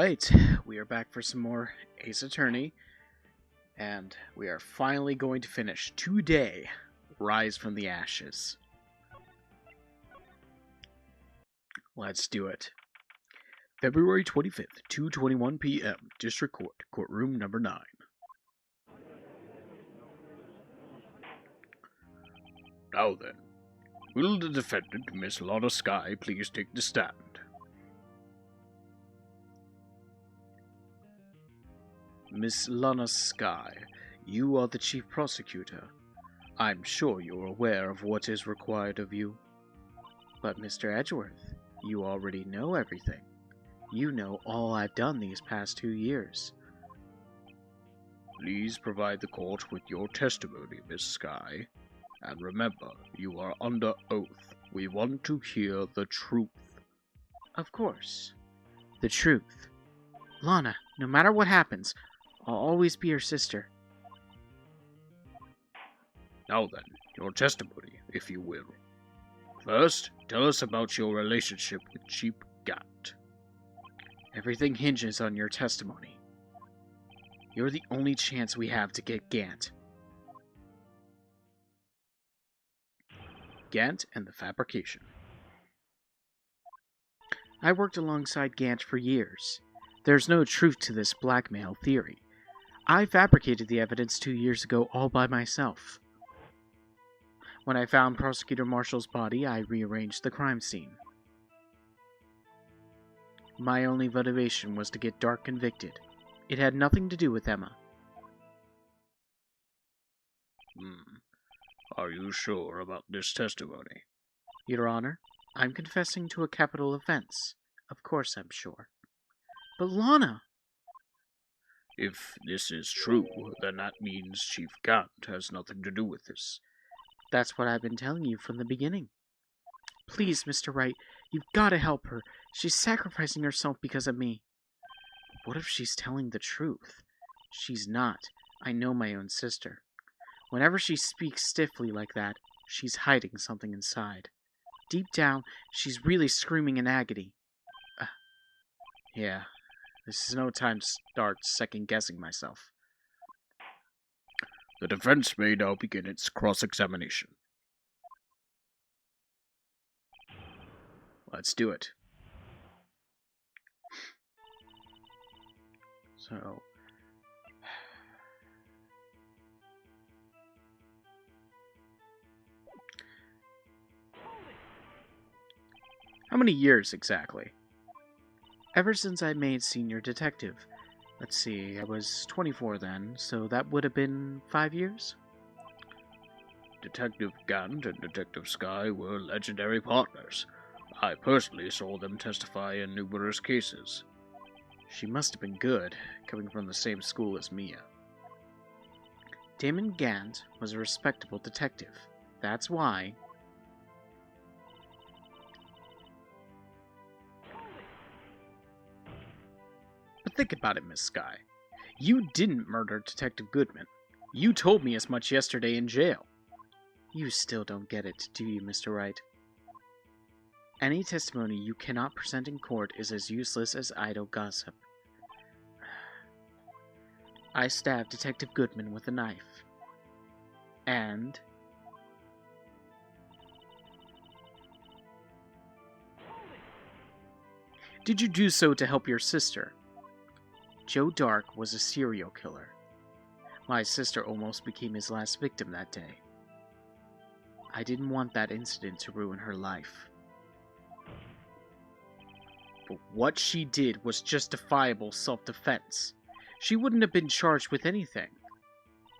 Alright, we are back for some more Ace Attorney, and we are finally going to finish today, Rise from the Ashes. Let's do it. February 25th, 2:21 p.m., District Court, Courtroom number 9. Now then, will the defendant, Miss Lana Skye, please take the stand? Miss Lana Skye, you are the chief prosecutor. I'm sure you're aware of what is required of you. But Mr. Edgeworth, you already know everything. You know all I've done these past 2 years. Please provide the court with your testimony, Miss Skye. And remember, you are under oath. We want to hear the truth. Of course. The truth. Lana, no matter what happens, I'll always be your sister. Now then, your testimony, if you will. First, tell us about your relationship with Chief Gant. Everything hinges on your testimony. You're the only chance we have to get Gant. Gant and the fabrication. I worked alongside Gant for years. There's no truth to this blackmail theory. I fabricated the evidence 2 years ago all by myself. When I found Prosecutor Marshall's body, I rearranged the crime scene. My only motivation was to get Dark convicted. It had nothing to do with Emma. Are you sure about this testimony? Your Honor, I'm confessing to a capital offense. Of course I'm sure. But Lana! If this is true, then that means Chief Gant has nothing to do with this. That's what I've been telling you from the beginning. Please, Mr. Wright, you've got to help her. She's sacrificing herself because of me. What if she's telling the truth? She's not. I know my own sister. Whenever she speaks stiffly like that, she's hiding something inside. Deep down, she's really screaming in agony. Yeah, this is no time to start second-guessing myself. The defense may now begin its cross-examination. Let's do it. So... How many years exactly? Ever since I made senior detective. Let's see, I was 24 then, so that would have been 5 years? Detective Gant and Detective Skye were legendary partners. I personally saw them testify in numerous cases. She must have been good, coming from the same school as Mia. Damon Gant was a respectable detective. That's why... But think about it, Miss Skye. You didn't murder Detective Goodman. You told me as much yesterday in jail. You still don't get it, do you, Mr. Wright? Any testimony you cannot present in court is as useless as idle gossip. I stabbed Detective Goodman with a knife. And... Did you do so to help your sister? Joe Dark was a serial killer. My sister almost became his last victim that day. I didn't want that incident to ruin her life. But what she did was justifiable self-defense. She wouldn't have been charged with anything.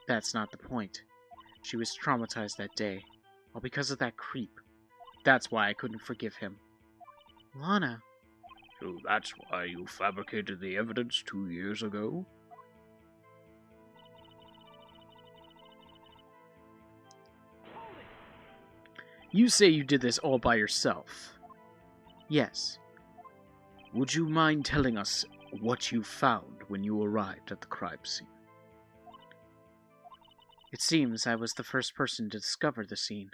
That's not the point. She was traumatized that day, all because of that creep. That's why I couldn't forgive him. Lana... So that's why you fabricated the evidence 2 years ago? You say you did this all by yourself. Yes. Would you mind telling us what you found when you arrived at the crime scene? It seems I was the first person to discover the scene.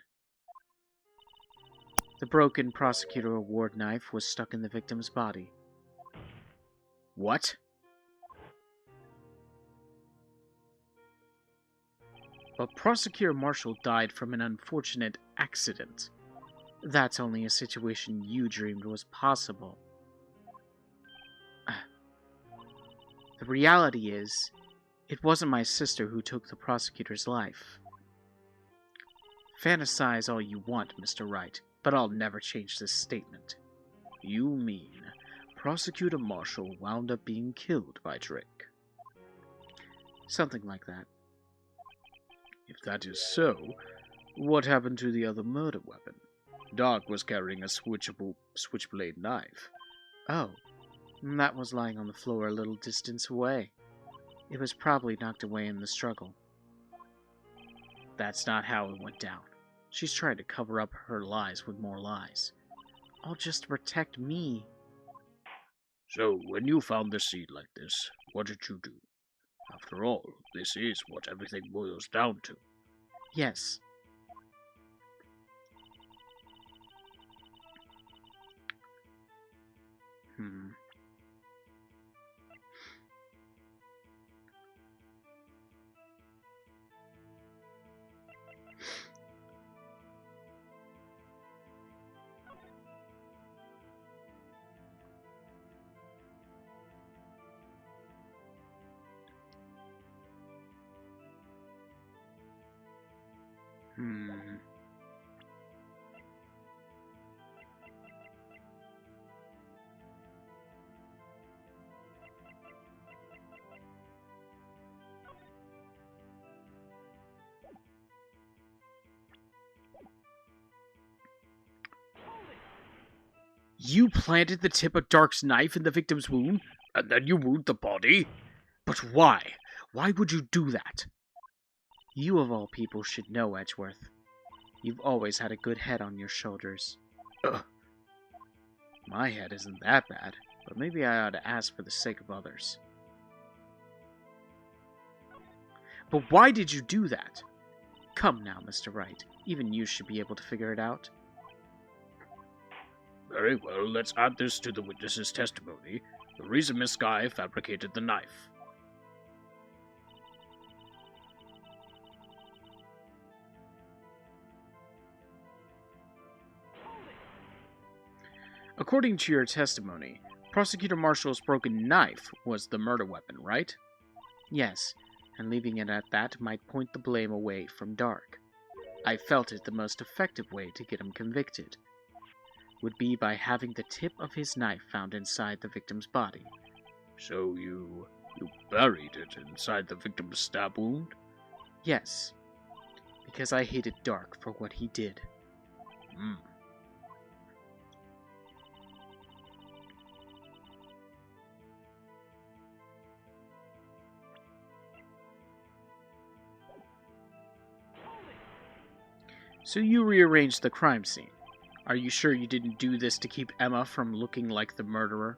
The broken Prosecutor Award knife was stuck in the victim's body. What? But Prosecutor Marshall died from an unfortunate accident. That's only a situation you dreamed was possible. The reality is, it wasn't my sister who took the prosecutor's life. Fantasize all you want, Mr. Wright, but I'll never change this statement. You mean Prosecutor Marshall wound up being killed by Drake? Something like that. If that is so, what happened to the other murder weapon? Doc was carrying a switchblade knife. Oh, that was lying on the floor a little distance away. It was probably knocked away in the struggle. That's not how it went down. She's trying to cover up her lies with more lies. All just to protect me. So, when you found the seed like this, what did you do? After all, this is what everything boils down to. Yes. You planted the tip of Dark's knife in the victim's wound, and then you wound the body? But why? Why would you do that? You of all people should know, Edgeworth. You've always had a good head on your shoulders. Ugh. My head isn't that bad, but maybe I ought to ask for the sake of others. But why did you do that? Come now, Mr. Wright. Even you should be able to figure it out. Very well, let's add this to the witness's testimony. The reason Miss Guy fabricated the knife. According to your testimony, Prosecutor Marshall's broken knife was the murder weapon, right? Yes, and leaving it at that might point the blame away from Dark. I felt it the most effective way to get him convicted would be by having the tip of his knife found inside the victim's body. So you buried it inside the victim's stab wound? Yes, because I hated Dark for what he did. So you rearranged the crime scene. Are you sure you didn't do this to keep Emma from looking like the murderer?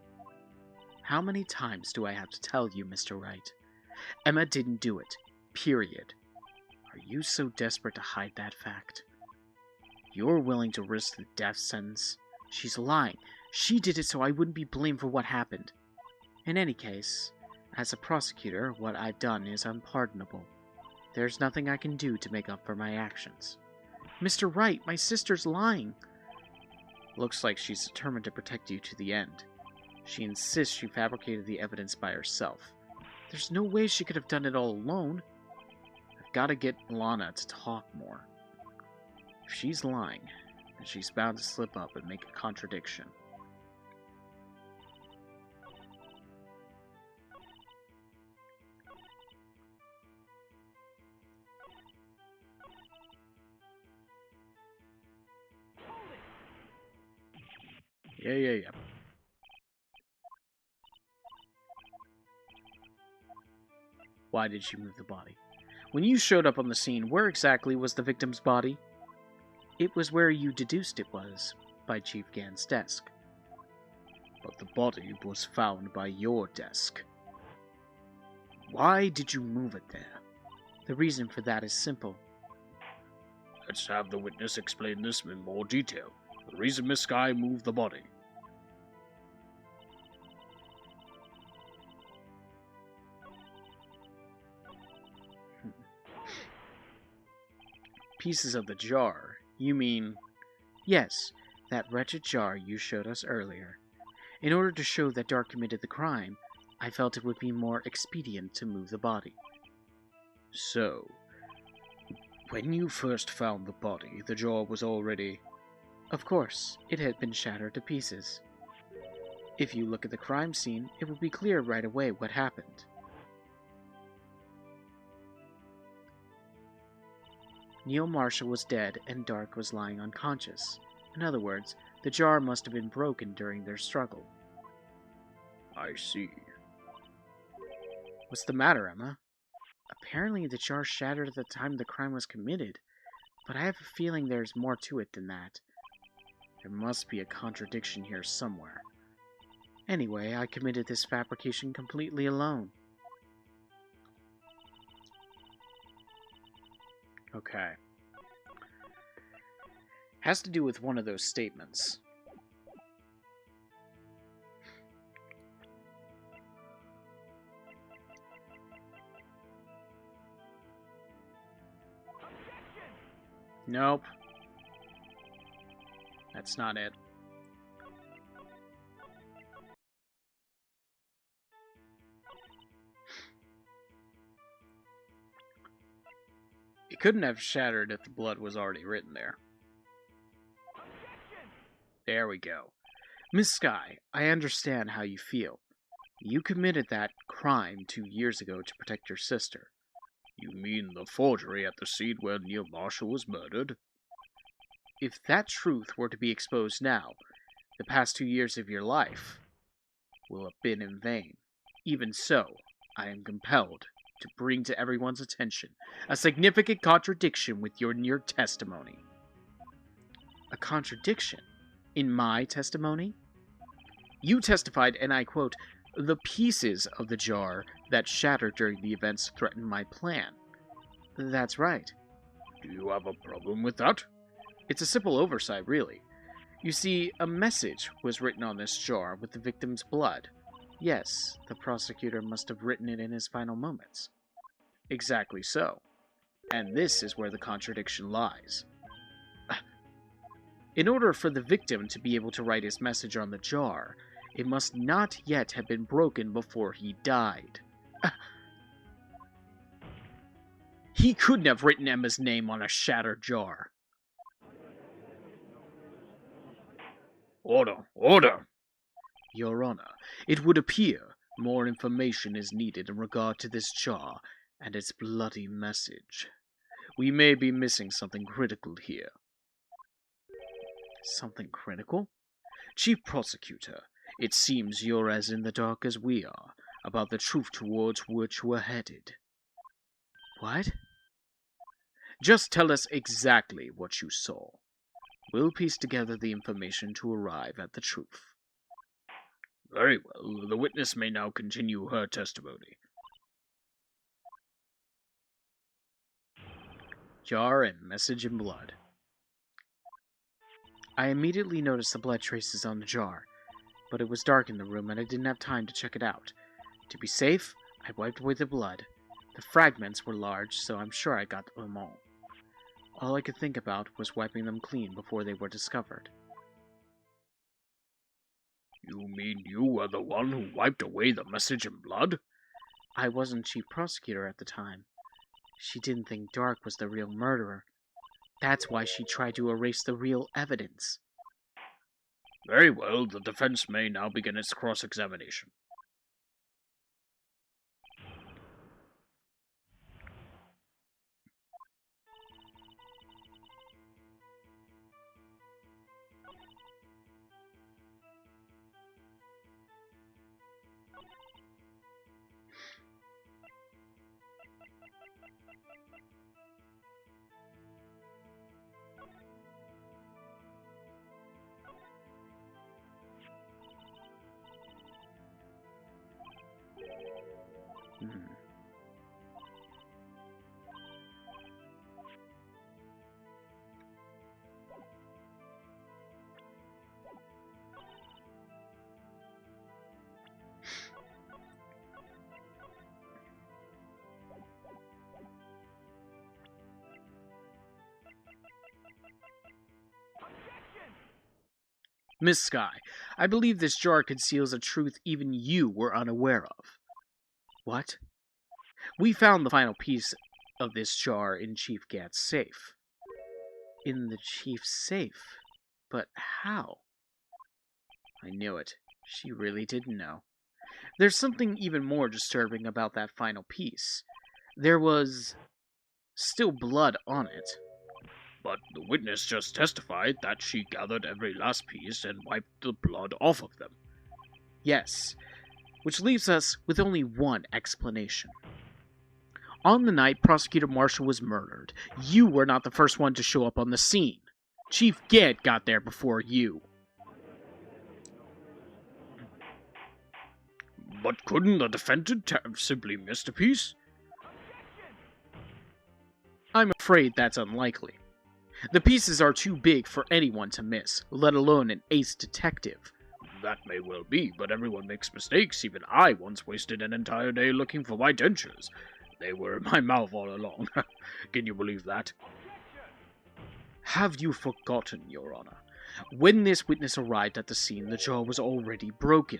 How many times do I have to tell you, Mr. Wright? Emma didn't do it. Period. Are you so desperate to hide that fact? You're willing to risk the death sentence? She's lying. She did it so I wouldn't be blamed for what happened. In any case, as a prosecutor, what I've done is unpardonable. There's nothing I can do to make up for my actions. Mr. Wright, my sister's lying. Looks like she's determined to protect you to the end. She insists she fabricated the evidence by herself. There's no way she could have done it all alone. I've got to get Lana to talk more. If she's lying, then she's bound to slip up and make a contradiction. Yeah. Why did she move the body? When you showed up on the scene, where exactly was the victim's body? It was where you deduced it was, by Chief Gann's desk. But the body was found by your desk. Why did you move it there? The reason for that is simple. Let's have the witness explain this in more detail. The reason Miss Skye moved the body. Pieces of the jar? You mean... Yes, that wretched jar you showed us earlier. In order to show that Dark committed the crime, I felt it would be more expedient to move the body. So, when you first found the body, the jar was already... Of course, it had been shattered to pieces. If you look at the crime scene, it will be clear right away what happened. Neil Marshall was dead and Dark was lying unconscious. In other words, the jar must have been broken during their struggle. I see. What's the matter, Emma? Apparently the jar shattered at the time the crime was committed, but I have a feeling there's more to it than that. There must be a contradiction here somewhere. Anyway, I committed this fabrication completely alone. Okay. Has to do with one of those statements. Nope. That's not it. It couldn't have shattered if the blood was already written there. There we go. Miss Skye, I understand how you feel. You committed that crime 2 years ago to protect your sister. You mean the forgery at the scene where Neil Marshall was murdered? If that truth were to be exposed now, the past 2 years of your life will have been in vain. Even so, I am compelled to bring to everyone's attention a significant contradiction with your testimony. A contradiction? In my testimony? You testified, and I quote, "The pieces of the jar that shattered during the events threatened my plan." That's right. Do you have a problem with that? It's a simple oversight, really. You see, a message was written on this jar with the victim's blood. Yes, the prosecutor must have written it in his final moments. Exactly so. And this is where the contradiction lies. In order for the victim to be able to write his message on the jar, it must not yet have been broken before he died. He couldn't have written Emma's name on a shattered jar. Order! Order! Your Honor, it would appear more information is needed in regard to this jar and its bloody message. We may be missing something critical here. Something critical? Chief Prosecutor, it seems you're as in the dark as we are about the truth towards which we're headed. What? Just tell us exactly what you saw. We'll piece together the information to arrive at the truth. Very well. The witness may now continue her testimony. Jar and message in blood. I immediately noticed the blood traces on the jar, but it was dark in the room and I didn't have time to check it out. To be safe, I wiped away the blood. The fragments were large, so I'm sure I got them all. All I could think about was wiping them clean before they were discovered. You mean you were the one who wiped away the message in blood? I wasn't chief prosecutor at the time. She didn't think Dark was the real murderer. That's why she tried to erase the real evidence. Very well, the defense may now begin its cross-examination. Miss Sky, I believe this jar conceals a truth even you were unaware of. What? We found the final piece of this jar in Chief Gant's safe. In the Chief's safe? But how? I knew it. She really didn't know. There's something even more disturbing about that final piece. There was still blood on it. But the witness just testified that she gathered every last piece and wiped the blood off of them. Yes, which leaves us with only one explanation. On the night Prosecutor Marshall was murdered, you were not the first one to show up on the scene. Chief Gant got there before you. But couldn't the defendant have simply missed a piece? I'm afraid that's unlikely. The pieces are too big for anyone to miss, let alone an ace detective. That may well be, but everyone makes mistakes. Even I once wasted an entire day looking for my dentures. They were in my mouth all along. Can you believe that? Have you forgotten, Your Honor? When this witness arrived at the scene, the jar was already broken.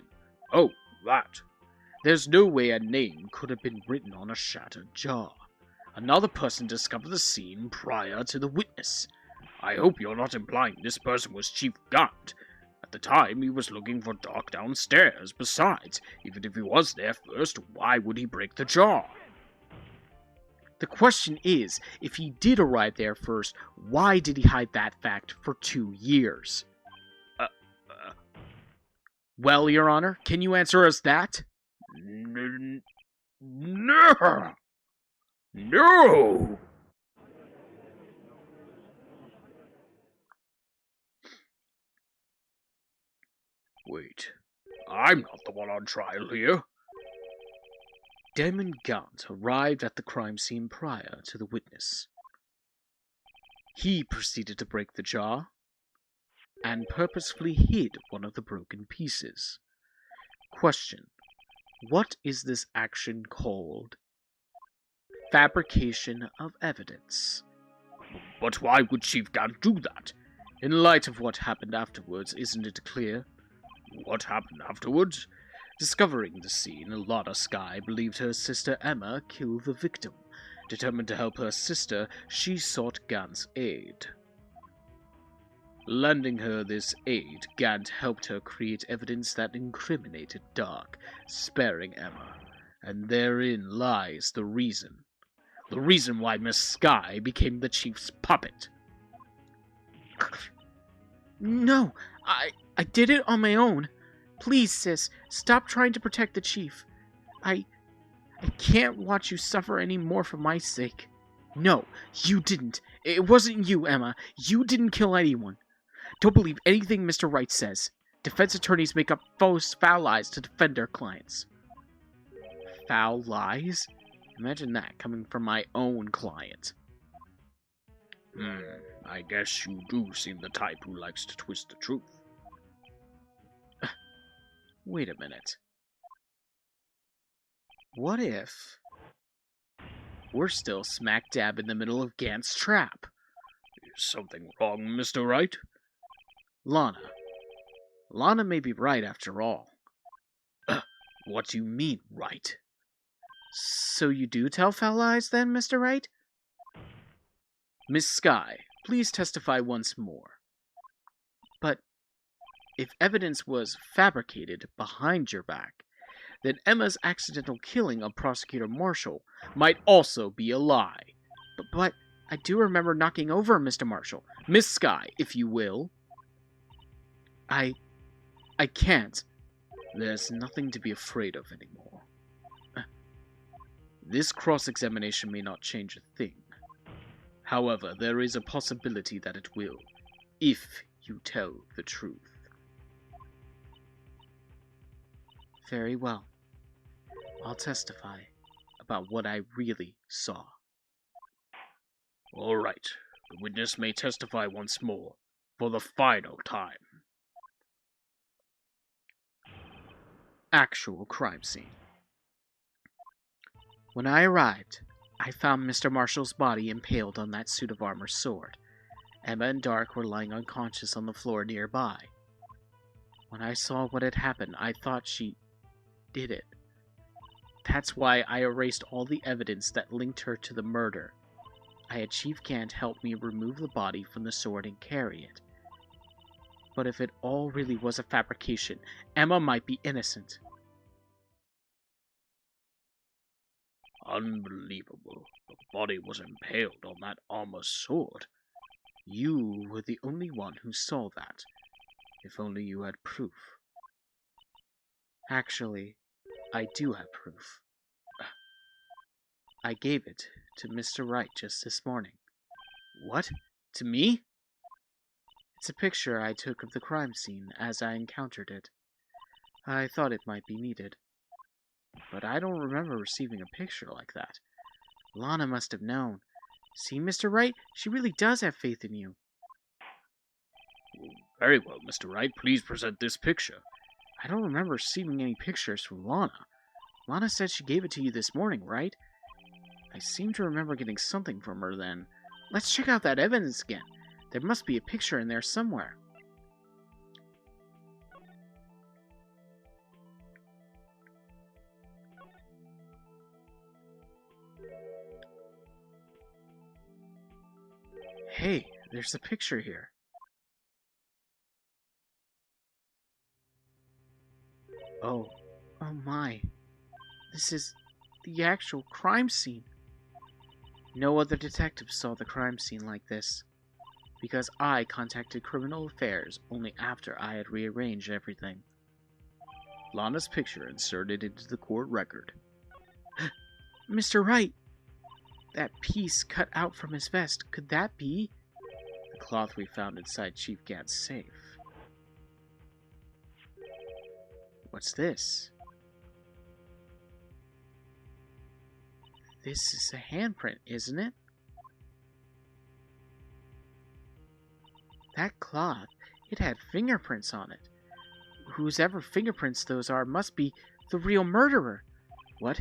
Oh, that. There's no way a name could have been written on a shattered jar. Another person discovered the scene prior to the witness. I hope you're not implying this person was Chief Gant. At the time, he was looking for Doc downstairs. Besides, even if he was there first, why would he break the jar? The question is, if he did arrive there first, why did he hide that fact for 2 years? Well, Your Honor, can you answer us that? No! No! Wait, I'm not the one on trial here. Damon Gant arrived at the crime scene prior to the witness. He proceeded to break the jar and purposefully hid one of the broken pieces. Question: what is this action called? Fabrication of evidence. But why would Chief Gant do that? In light of what happened afterwards, isn't it clear? What happened afterwards? Discovering the scene, Lotta Sky believed her sister Emma killed the victim. Determined to help her sister, she sought Gant's aid. Lending her this aid, Gant helped her create evidence that incriminated Doc, sparing Emma. And therein lies the reason. The reason why Miss Sky became the Chief's puppet. No, I did it on my own. Please, sis, stop trying to protect the Chief. I can't watch you suffer any more for my sake. No, you didn't. It wasn't you, Emma. You didn't kill anyone. Don't believe anything Mr. Wright says. Defense attorneys make up foul lies to defend their clients. Foul lies? Imagine that coming from my own client. I guess you do seem the type who likes to twist the truth. Wait a minute. What if we're still smack dab in the middle of Gant's trap? Is something wrong, Mr. Wright? Lana may be right after all. What do you mean, right? So you do tell foul lies then, Mr. Wright? Miss Sky, please testify once more. But if evidence was fabricated behind your back, then Emma's accidental killing of Prosecutor Marshall might also be a lie. But I do remember knocking over Mr. Marshall. Miss Sky, if you will. I can't. There's nothing to be afraid of anymore. This cross-examination may not change a thing. However, there is a possibility that it will, if you tell the truth. Very well. I'll testify about what I really saw. All right. The witness may testify once more, for the final time. Actual crime scene. When I arrived, I found Mr. Marshall's body impaled on that suit of armor sword. Emma and Dark were lying unconscious on the floor nearby. When I saw what had happened, I thought she did it. That's why I erased all the evidence that linked her to the murder. I had Chief Gant help me remove the body from the sword and carry it. But if it all really was a fabrication, Emma might be innocent. Unbelievable. The body was impaled on that armor sword. You were the only one who saw that. If only you had proof. Actually, I do have proof. I gave it to Mr. Wright just this morning. What? To me? It's a picture I took of the crime scene as I encountered it. I thought it might be needed. But I don't remember receiving a picture like that. Lana must have known. See, Mr. Wright, she really does have faith in you. Very well, Mr. Wright. Please present this picture. I don't remember receiving any pictures from Lana. Lana said she gave it to you this morning, right? I seem to remember getting something from her then. Let's check out that evidence again. There must be a picture in there somewhere. Hey, there's a picture here. Oh my. This is the actual crime scene. No other detective saw the crime scene like this, because I contacted Criminal Affairs only after I had rearranged everything. Lana's picture inserted into the court record. Mr. Wright! That piece cut out from his vest, could that be the cloth we found inside Chief Gant's safe? What's this? This is a handprint, isn't it? That cloth, it had fingerprints on it. Whosever fingerprints those are must be the real murderer. What?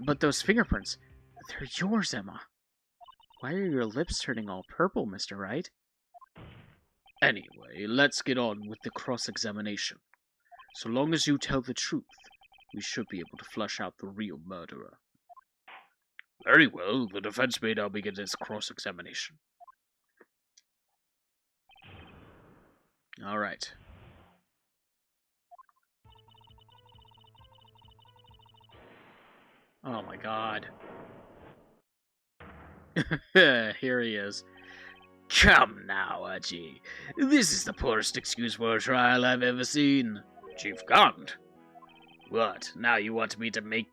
But those fingerprints, they're yours, Emma. Why are your lips turning all purple, Mr. Wright? Anyway, let's get on with the cross-examination. So long as you tell the truth, we should be able to flush out the real murderer. Very well, the defense may now begin its cross-examination. All right. Oh my god. Here he is. Come now, Archie. This is the poorest excuse for a trial I've ever seen. Chief Gant. What? Now you want me to make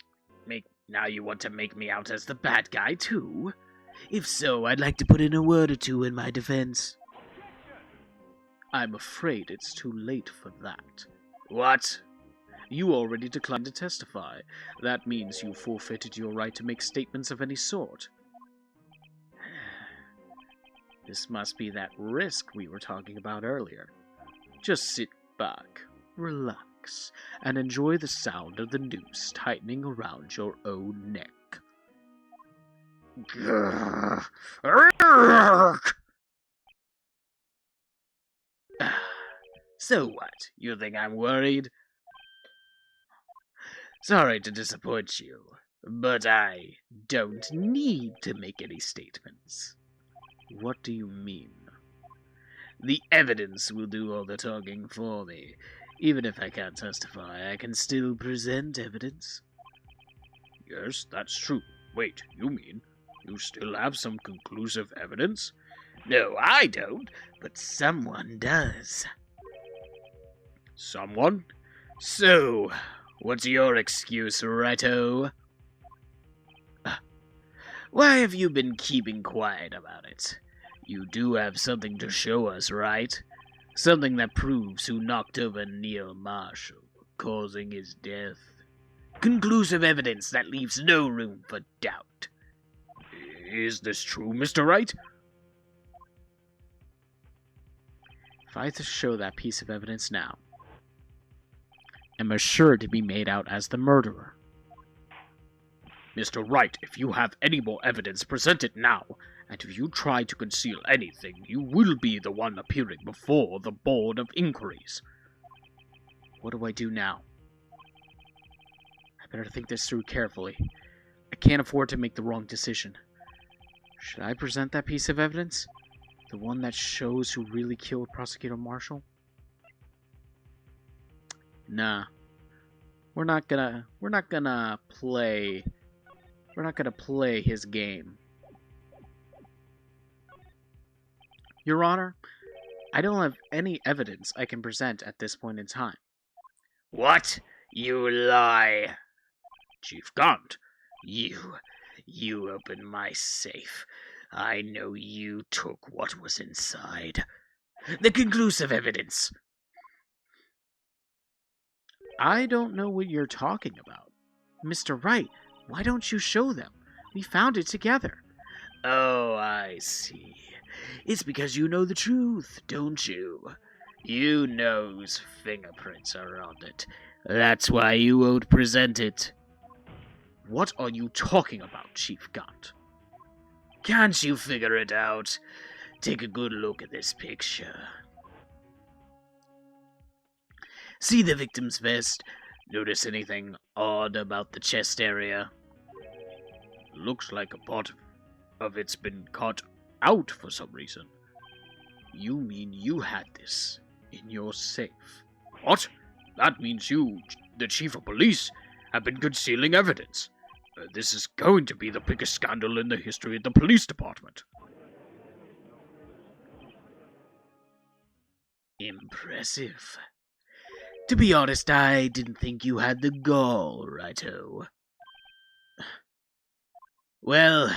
me out as the bad guy too? If so, I'd like to put in a word or two in my defense. I'm afraid it's too late for that. What? You already declined to testify. That means you forfeited your right to make statements of any sort. This must be that risk we were talking about earlier. Just sit back, relax, and enjoy the sound of the noose tightening around your own neck. So what? You think I'm worried? Sorry to disappoint you, but I don't need to make any statements. What do you mean? The evidence will do all the talking for me. Even if I can't testify, I can still present evidence. Yes, that's true. Wait, you mean you still have some conclusive evidence? No, I don't, but someone does. Someone? So, what's your excuse, Righto? Why have you been keeping quiet about it? You do have something to show us, right? Something that proves who knocked over Neil Marshall, causing his death. Conclusive evidence that leaves no room for doubt. Is this true, Mr. Wright? If I to show that piece of evidence now, Emma's sure to be made out as the murderer. Mr. Wright, if you have any more evidence, present it now. And if you try to conceal anything, you will be the one appearing before the Board of Inquiries. What do I do now? I better think this through carefully. I can't afford to make the wrong decision. Should I present that piece of evidence? The one that shows who really killed Prosecutor Marshall? Nah. We're not gonna play his game. Your Honor, I don't have any evidence I can present at this point in time. What? You lie! Chief Gaunt, you opened my safe. I know you took what was inside. The conclusive evidence. I don't know what you're talking about. Mr. Wright, why don't you show them? We found it together. Oh, I see. It's because you know the truth, don't you? You know whose fingerprints are on it. That's why you won't present it. What are you talking about, Chief Gaunt? Can't you figure it out? Take a good look at this picture. See the victim's vest? Notice anything odd about the chest area? Looks like a part of it's been cut out for some reason. You mean you had this in your safe? What? That means you, the Chief of Police, have been concealing evidence. This is going to be the biggest scandal in the history of the police department. Impressive. To be honest, I didn't think you had the gall, righto. Well,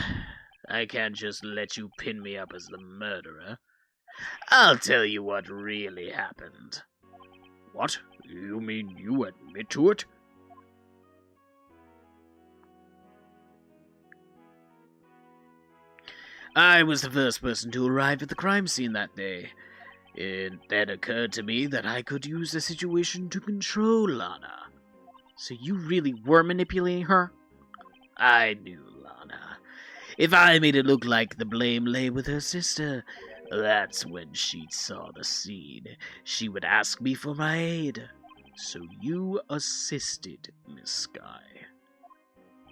I can't just let you pin me up as the murderer. I'll tell you what really happened. What? You mean you admit to it? I was the first person to arrive at the crime scene that day. It then occurred to me that I could use the situation to control Lana. So you really were manipulating her? I knew Lana. If I made it look like the blame lay with her sister, that's when she saw the scene. She would ask me for my aid. So you assisted Miss Skye.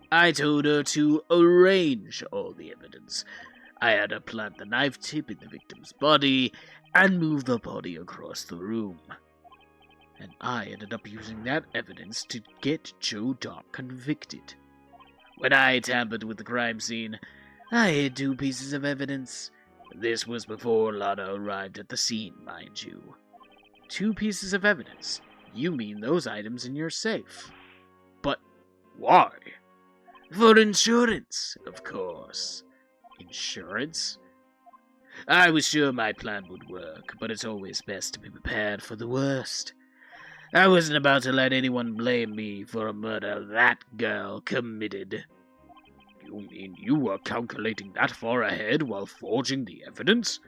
I told her to arrange all the evidence. I had her plant the knife tip in the victim's body and move the body across the room. And I ended up using that evidence to get Joe Dock convicted. When I tampered with the crime scene, I hid 2 pieces of evidence. This was before Lana arrived at the scene, mind you. 2 pieces of evidence? You mean those items in your safe? But why? For insurance, of course. Insurance? I was sure my plan would work, but it's always best to be prepared for the worst. I wasn't about to let anyone blame me for a murder that girl committed. You mean you were calculating that far ahead while forging the evidence?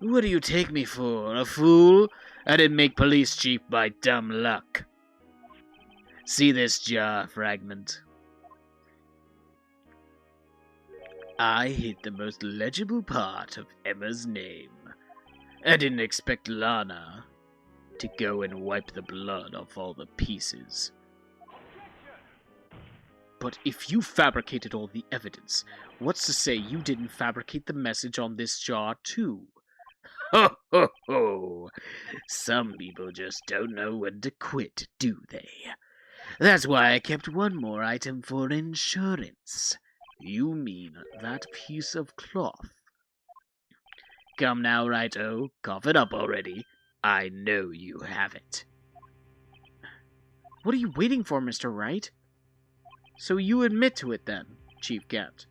What do you take me for, a fool? I didn't make police chief by dumb luck. See this jar fragment? I hid the most legible part of Emma's name. I didn't expect Lana to go and wipe the blood off all the pieces. But if you fabricated all the evidence, what's to say you didn't fabricate the message on this jar too? Ho ho ho! Some people just don't know when to quit, do they? That's why I kept one more item for insurance. You mean that piece of cloth? Come now, righto, cough it up already. I know you have it. What are you waiting for, Mr. Wright? So you admit to it then, Chief Gant,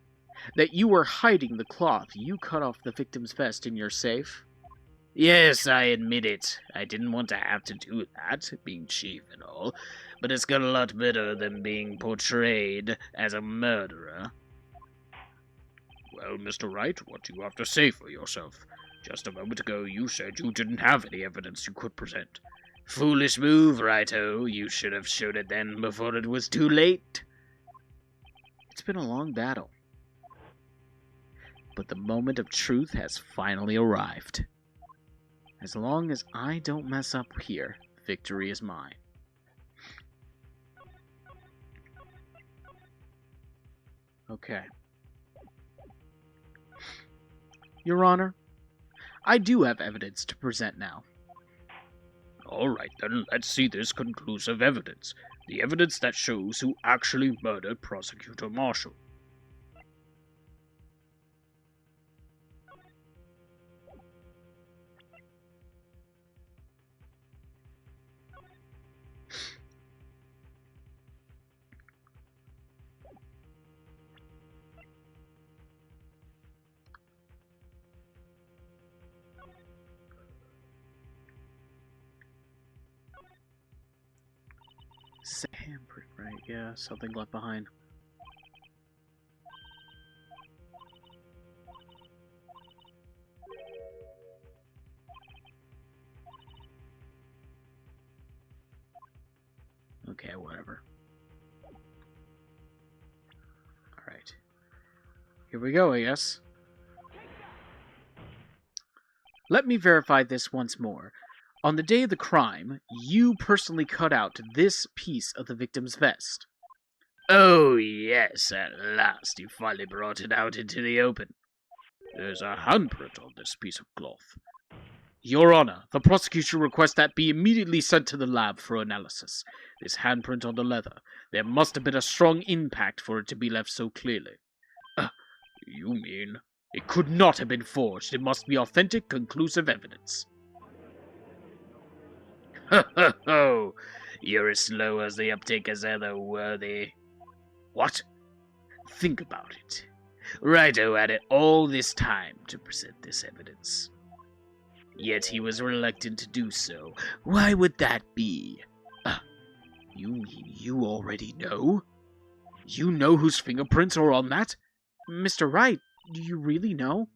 that you were hiding the cloth you cut off the victim's vest in your safe? Yes, I admit it. I didn't want to have to do that, being chief and all, but it's got a lot better than being portrayed as a murderer. Well, Mr. Wright, what do you have to say for yourself? Just a moment ago you said you didn't have any evidence you could present. Foolish move, righto. You should have showed it then before it was too late. It's been a long battle, but the moment of truth has finally arrived. As long as I don't mess up here, victory is mine. Okay. Your Honor, I do have evidence to present now. All right, then let's see this conclusive evidence. The evidence that shows who actually murdered Prosecutor Marshall. Handprint, right? Yeah, something left behind. Okay, whatever. Alright. Here we go, I guess. Let me verify this once more. On the day of the crime, you personally cut out this piece of the victim's vest. Oh, yes, at last you finally brought it out into the open. There's a handprint on this piece of cloth. Your Honor, the prosecution requests that be immediately sent to the lab for analysis. This handprint on the leather, there must have been a strong impact for it to be left so clearly. You mean? It could not have been forged. It must be authentic, conclusive evidence. Ho ho ho! You're as slow as the uptake as ever, Worthy. What? Think about it. Righto had it all this time to present this evidence. Yet he was reluctant to do so. Why would that be? You mean you already know? You know whose fingerprints are on that? Mr. Wright, do you really know?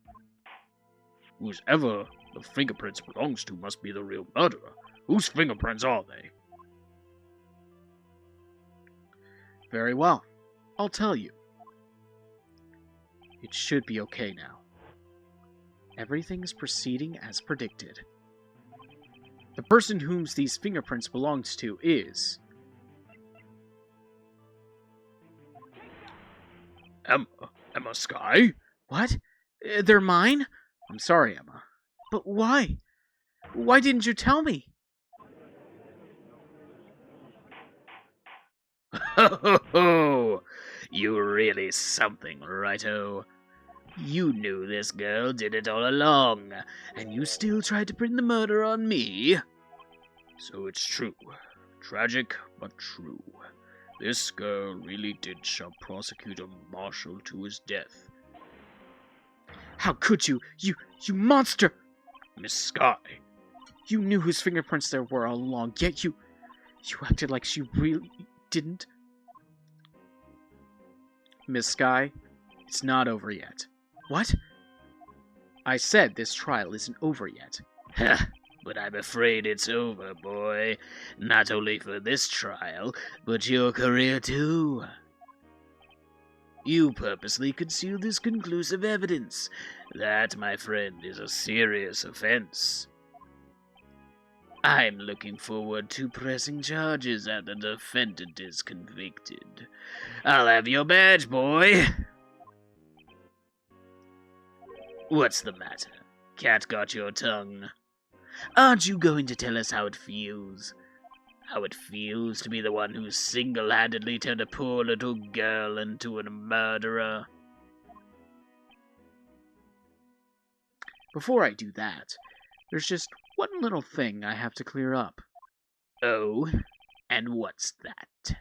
Whoever the fingerprints belongs to must be the real murderer. Whose fingerprints are they? Very well. I'll tell you. It should be okay now. Everything is proceeding as predicted. The person whom these fingerprints belongs to is... Emma Skye? What? They're mine? I'm sorry, Emma. But why? Why didn't you tell me? Ho ho ho! You're really something, righto. You knew this girl did it all along, and you still tried to pin the murder on me? So it's true. Tragic, but true. This girl really did shove Prosecutor Marshall to his death. How could you? You monster! Miss Skye. You knew whose fingerprints there were all along, yet you acted like she really didn't. Miss Skye, it's not over yet. What? I said this trial isn't over yet. But I'm afraid it's over, boy. Not only for this trial, but your career too. You purposely concealed this conclusive evidence. That, my friend, is a serious offense. I'm looking forward to pressing charges after the defendant is convicted. I'll have your badge, boy. What's the matter? Cat got your tongue? Aren't you going to tell us how it feels? How it feels to be the one who single-handedly turned a poor little girl into a murderer? Before I do that, there's just one little thing I have to clear up. Oh? And what's that?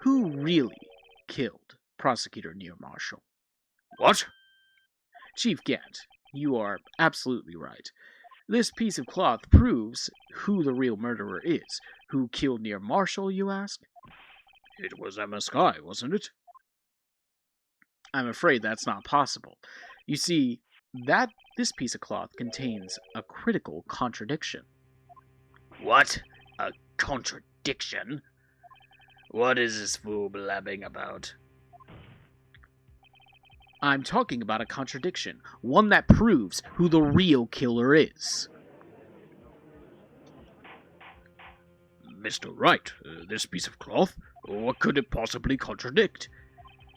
Who really killed Prosecutor Neil Marshall? What? Chief Gant, you are absolutely right. This piece of cloth proves who the real murderer is. Who killed Neil Marshall, you ask? It was Emma Skye, wasn't it? I'm afraid that's not possible. You see, this piece of cloth contains a critical contradiction. What? A contradiction? What is this fool blabbing about? I'm talking about a contradiction, one that proves who the real killer is. Mr. Wright, this piece of cloth, what could it possibly contradict?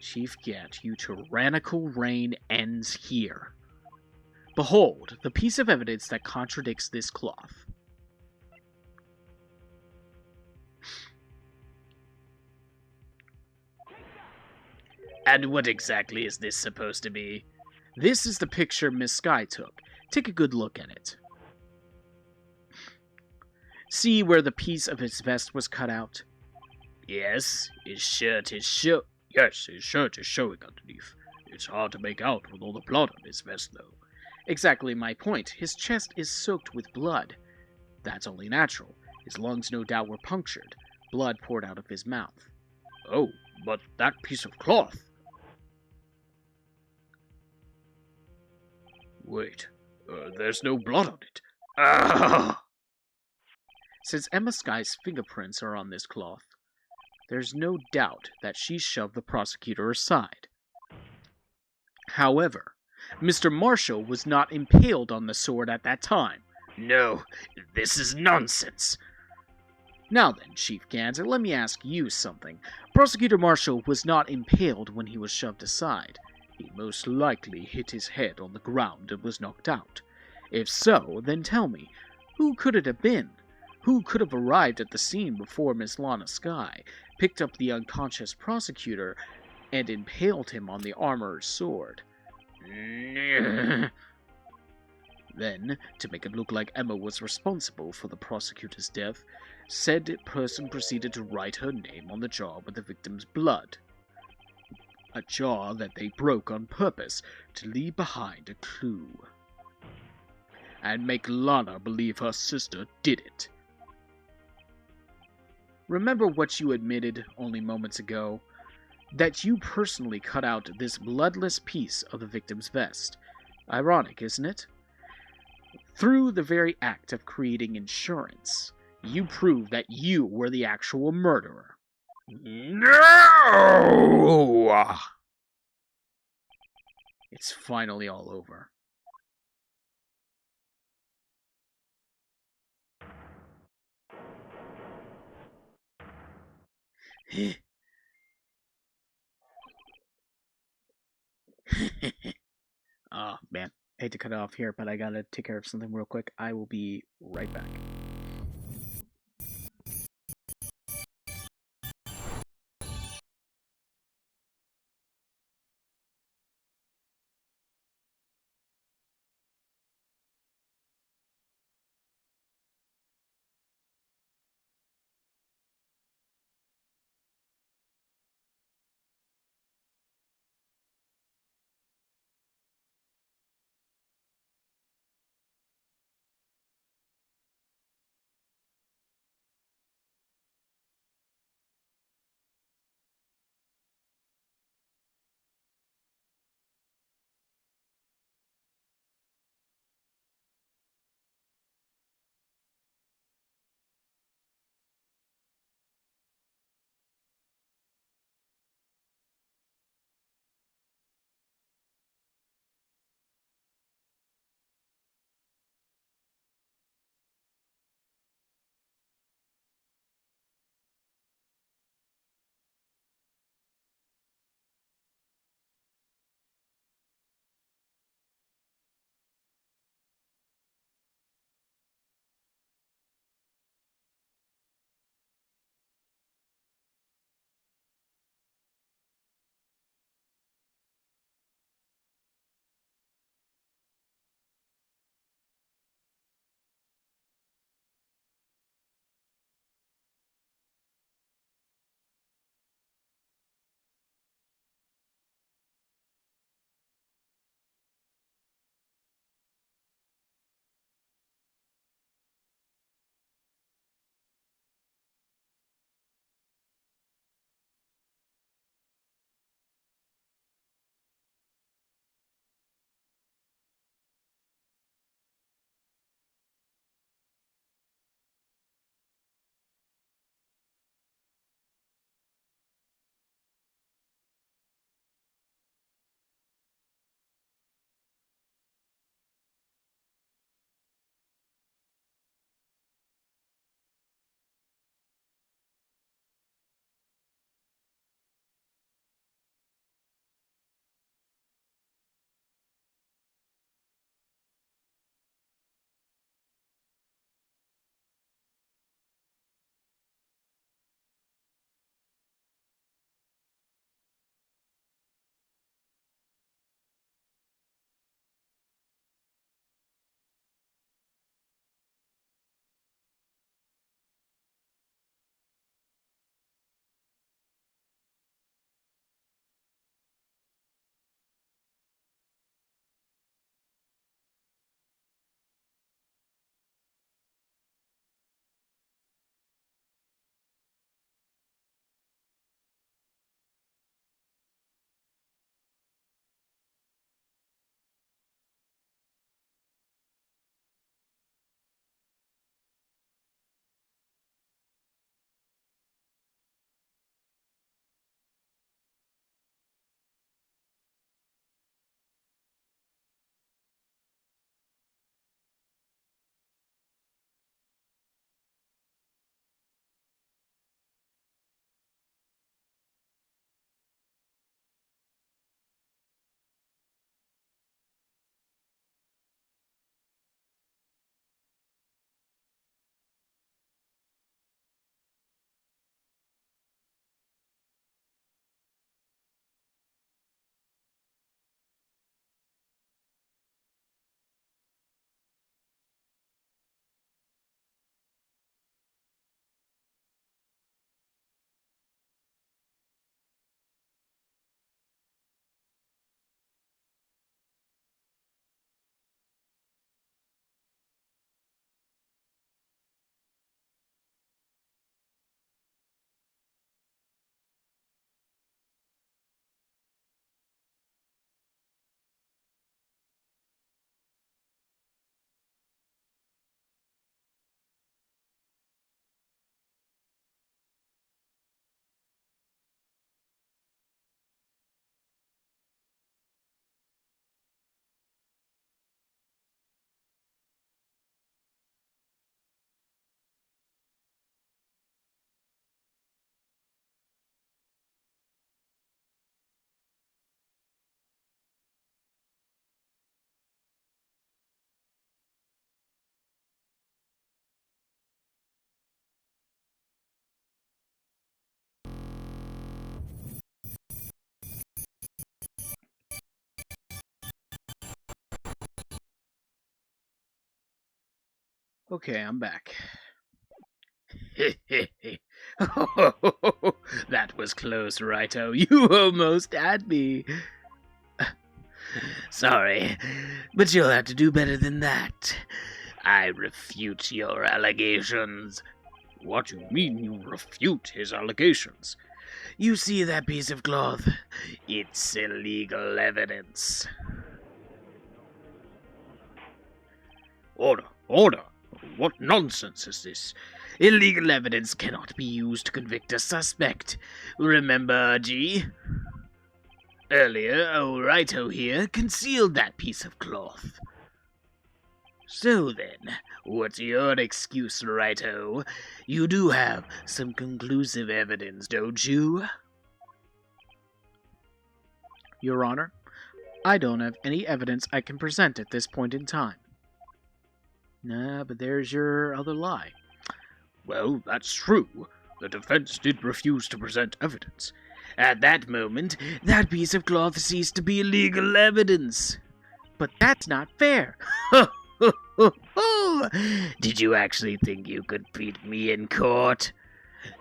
Chief Gant, you tyrannical reign ends here. Behold, the piece of evidence that contradicts this cloth. And what exactly is this supposed to be? This is the picture Miss Sky took. Take a good look at it. See where the piece of his vest was cut out? Yes, his shirt is showing underneath. It's hard to make out with all the blood on his vest, though. Exactly my point. His chest is soaked with blood. That's only natural. His lungs no doubt were punctured. Blood poured out of his mouth. Oh, but that piece of cloth. Wait, there's no blood on it. Ah! Since Emma Sky's fingerprints are on this cloth, there's no doubt that she shoved the prosecutor aside. However, Mr. Marshall was not impaled on the sword at that time. No, this is nonsense. Now then, Chief Gans, let me ask you something. Prosecutor Marshall was not impaled when he was shoved aside. He most likely hit his head on the ground and was knocked out. If so, then tell me, who could it have been? Who could have arrived at the scene before Miss Lana Sky, picked up the unconscious prosecutor, and impaled him on the armorer's sword? Then, to make it look like Emma was responsible for the prosecutor's death, said person proceeded to write her name on the jar with the victim's blood. A jar that they broke on purpose to leave behind a clue. And make Lana believe her sister did it. Remember what you admitted only moments ago? That you personally cut out this bloodless piece of the victim's vest. Ironic, isn't it? Through the very act of creating insurance, you prove that you were the actual murderer. No! It's finally all over. Oh, man. I hate to cut it off here, but I gotta take care of something real quick. I will be right back. Okay, I'm back. That was close, Righto. You almost had me. Sorry, but you'll have to do better than that. I refute your allegations. What do you mean you refute his allegations? You see that piece of cloth? It's illegal evidence. Order, order! What nonsense is this? Illegal evidence cannot be used to convict a suspect. Remember, G? Earlier, old Righto here concealed that piece of cloth. So then, what's your excuse, Righto? You do have some conclusive evidence, don't you? Your Honor, I don't have any evidence I can present at this point in time. Nah, but there's your other lie. Well, that's true. The defense did refuse to present evidence. At that moment, that piece of cloth ceased to be legal evidence. But that's not fair. Did you actually think you could beat me in court?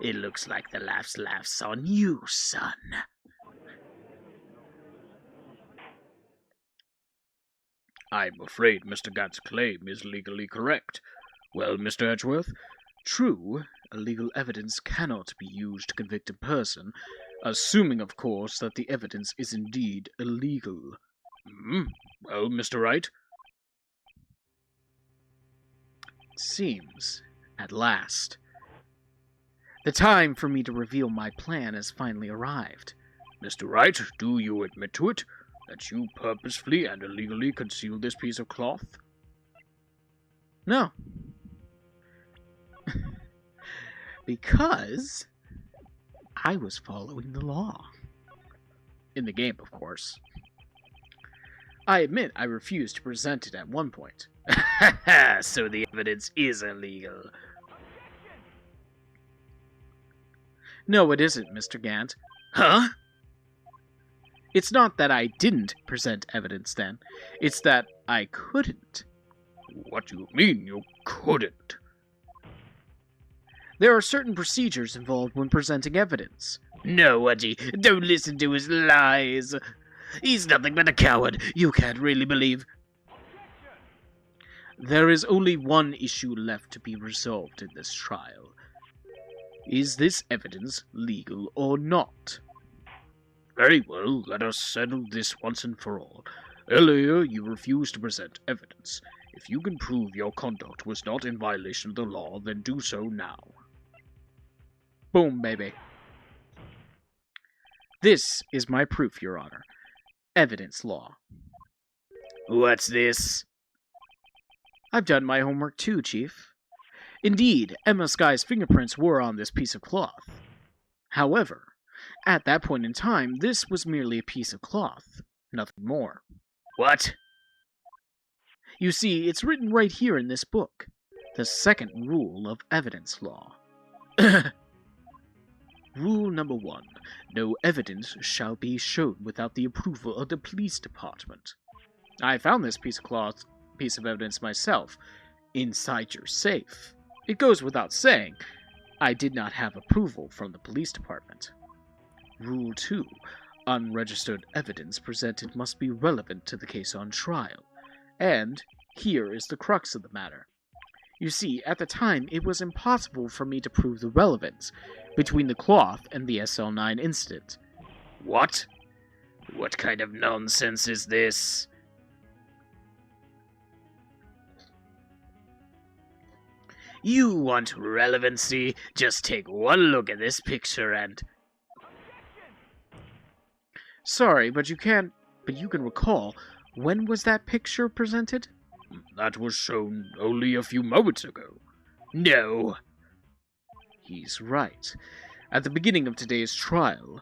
It looks like the laugh's on you, son. I'm afraid Mr. Gant's claim is legally correct. Well, Mr. Edgeworth, true, illegal evidence cannot be used to convict a person, assuming, of course, that the evidence is indeed illegal. Well, Mr. Wright? It seems, at last, the time for me to reveal my plan has finally arrived. Mr. Wright, do you admit to it? That you purposefully and illegally concealed this piece of cloth? No. Because I was following the law. In the game, of course. I admit I refused to present it at one point. So the evidence is illegal. No, it isn't, Mr. Gant. Huh? It's not that I didn't present evidence then. It's that I couldn't. What do you mean you couldn't? There are certain procedures involved when presenting evidence. No, Udgy, don't listen to his lies. He's nothing but a coward. You can't really believe. There is only one issue left to be resolved in this trial. Is this evidence legal or not? Very well, let us settle this once and for all. Earlier, you refused to present evidence. If you can prove your conduct was not in violation of the law, then do so now. Boom, baby. This is my proof, Your Honor. Evidence law. What's this? I've done my homework too, Chief. Indeed, Emma Sky's fingerprints were on this piece of cloth. However, at that point in time, this was merely a piece of cloth, nothing more. What? You see, it's written right here in this book. The second rule of evidence law. Rule number 1. No evidence shall be shown without the approval of the police department. I found this piece of evidence myself, inside your safe. It goes without saying, I did not have approval from the police department. Rule 2. Unregistered evidence presented must be relevant to the case on trial. And here is the crux of the matter. You see, at the time, it was impossible for me to prove the relevance between the cloth and the SL9 incident. What? What kind of nonsense is this? You want relevancy? Just take one look at this picture and... Sorry, but you can recall, when was that picture presented? That was shown only a few moments ago. No. He's right. At the beginning of today's trial,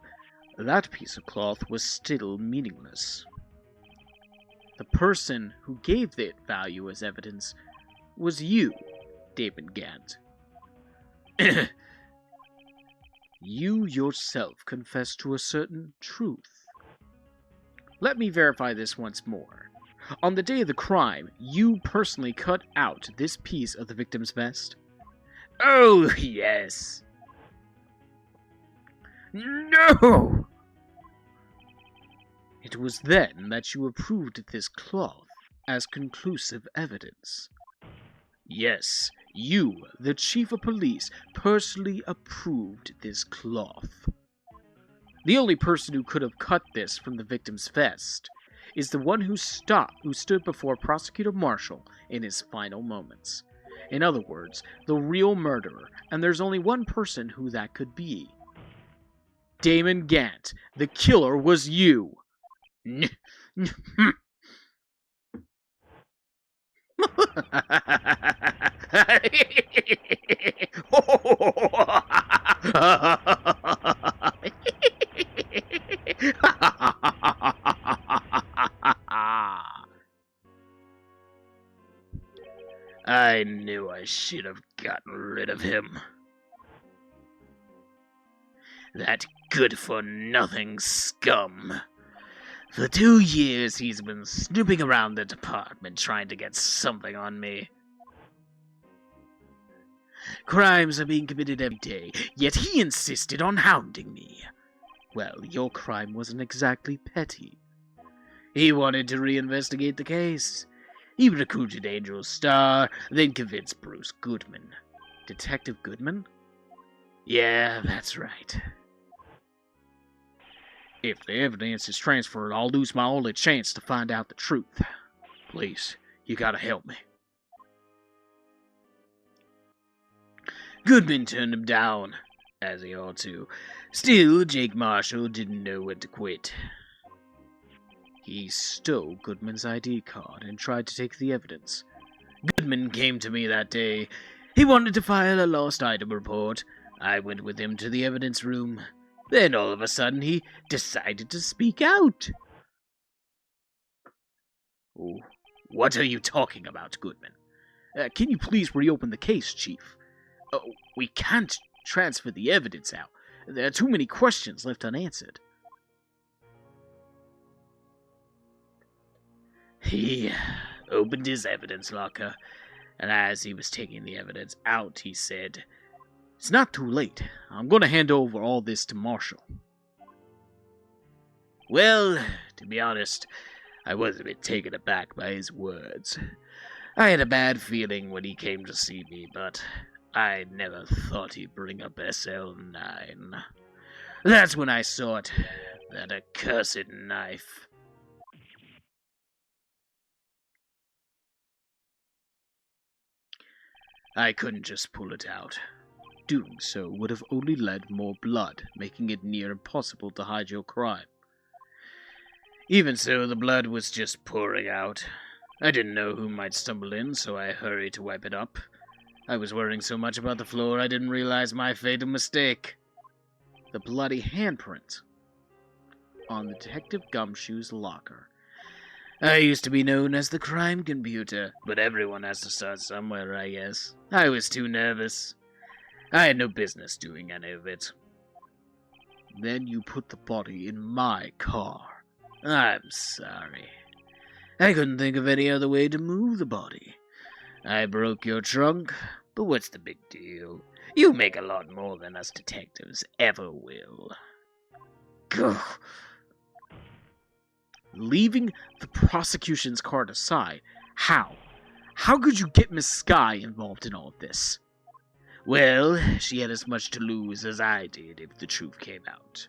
that piece of cloth was still meaningless. The person who gave it value as evidence was you, David Gant. You yourself confessed to a certain truth. Let me verify this once more. On the day of the crime, you personally cut out this piece of the victim's vest? Oh, yes. No! It was then that you approved this cloth as conclusive evidence. Yes, you, the chief of police, personally approved this cloth. The only person who could have cut this from the victim's vest is the one who stood before Prosecutor Marshall in his final moments. In other words, the real murderer, and there's only one person who that could be. Damon Gant, the killer was you! I knew I should have gotten rid of him. That good-for-nothing scum. For 2 years he's been snooping around the department trying to get something on me. Crimes are being committed every day, yet he insisted on hounding me. Well, your crime wasn't exactly petty. He wanted to reinvestigate the case. He recruited Angel Starr, then convinced Bruce Goodman. Detective Goodman? Yeah, that's right. If the evidence is transferred, I'll lose my only chance to find out the truth. Please, you gotta help me. Goodman turned him down, as he ought to. Still, Jake Marshall didn't know when to quit. He stole Goodman's ID card and tried to take the evidence. Goodman came to me that day. He wanted to file a lost item report. I went with him to the evidence room. Then all of a sudden he decided to speak out. Oh, what are you talking about, Goodman? Can you please reopen the case, Chief? We can't transfer the evidence out. There are too many questions left unanswered. He opened his evidence locker, and as he was taking the evidence out, he said, "It's not too late. I'm going to hand over all this to Marshall." Well, to be honest, I was a bit taken aback by his words. I had a bad feeling when he came to see me, but I never thought he'd bring up SL9. That's when I saw it, that accursed knife. I couldn't just pull it out. Doing so would have only led more blood, making it near impossible to hide your crime. Even so, the blood was just pouring out. I didn't know who might stumble in, so I hurried to wipe it up. I was worrying so much about the floor I didn't realize my fatal mistake. The bloody handprint on the Detective Gumshoe's locker. I used to be known as the crime computer, but everyone has to start somewhere, I guess. I was too nervous. I had no business doing any of it. Then you put the body in my car. I'm sorry. I couldn't think of any other way to move the body. I broke your trunk, but what's the big deal? You make a lot more than us detectives ever will. Gah. Leaving the prosecution's card aside, how? How could you get Miss Skye involved in all of this? Well, she had as much to lose as I did if the truth came out.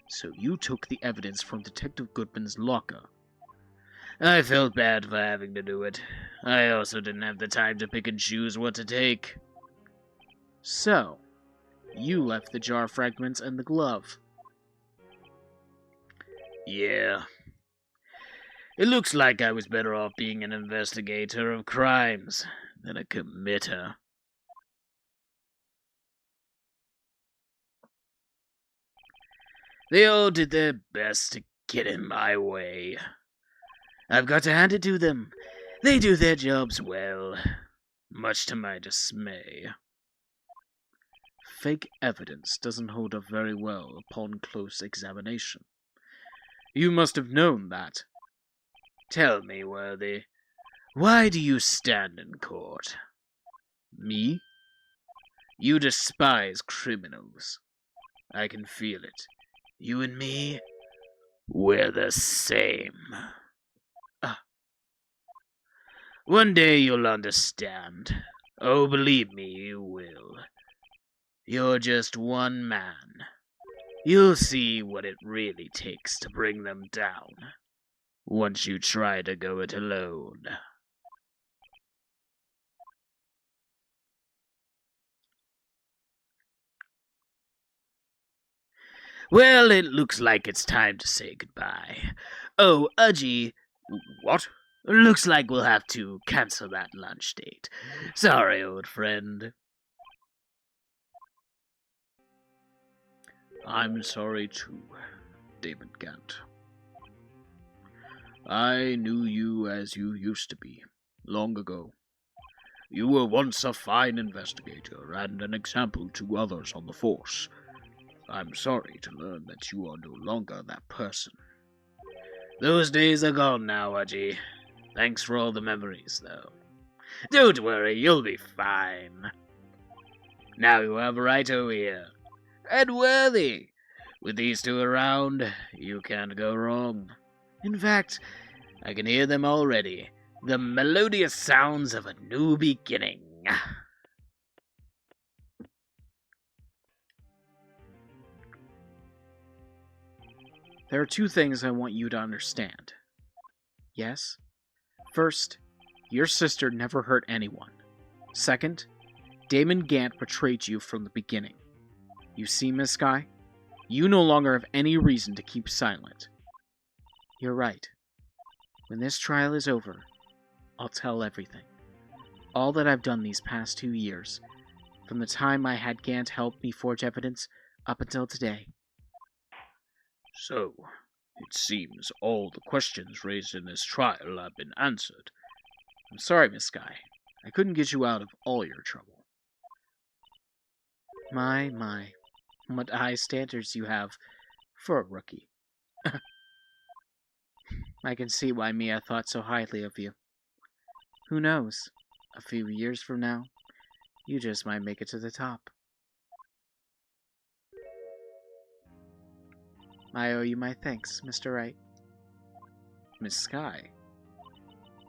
So you took the evidence from Detective Goodman's locker. I felt bad for having to do it. I also didn't have the time to pick and choose what to take. So, you left the jar fragments and the glove. Yeah. It looks like I was better off being an investigator of crimes than a committer. They all did their best to get in my way. I've got to hand it to them. They do their jobs well, much to my dismay. Fake evidence doesn't hold up very well upon close examination. You must have known that. Tell me, Worthy, why do you stand in court? Me? You despise criminals. I can feel it. You and me, we're the same. One day you'll understand. Oh, believe me, you will. You're just one man. You'll see what it really takes to bring them down. Once you try to go it alone. Well, it looks like it's time to say goodbye. Oh, Udgy. What? Looks like we'll have to cancel that lunch date. Sorry, old friend. I'm sorry too, David Gant. I knew you as you used to be, long ago. You were once a fine investigator and an example to others on the force. I'm sorry to learn that you are no longer that person. Those days are gone now, Udgy. Thanks for all the memories, though. Don't worry, you'll be fine. Now you have Wright over here. And Worthy. With these two around, you can't go wrong. In fact, I can hear them already. The melodious sounds of a new beginning. There are two things I want you to understand. Yes? First, your sister never hurt anyone. Second, Damon Gant betrayed you from the beginning. You see, Miss Sky? You no longer have any reason to keep silent. You're right. When this trial is over, I'll tell everything. All that I've done these past 2 years, from the time I had Gant help me forge evidence up until today. So, it seems all the questions raised in this trial have been answered. I'm sorry, Miss Sky. I couldn't get you out of all your trouble. My, what high standards you have for a rookie. I can see why Mia thought so highly of you. Who knows? A few years from now, you just might make it to the top. I owe you my thanks, Mr. Wright. Miss Sky.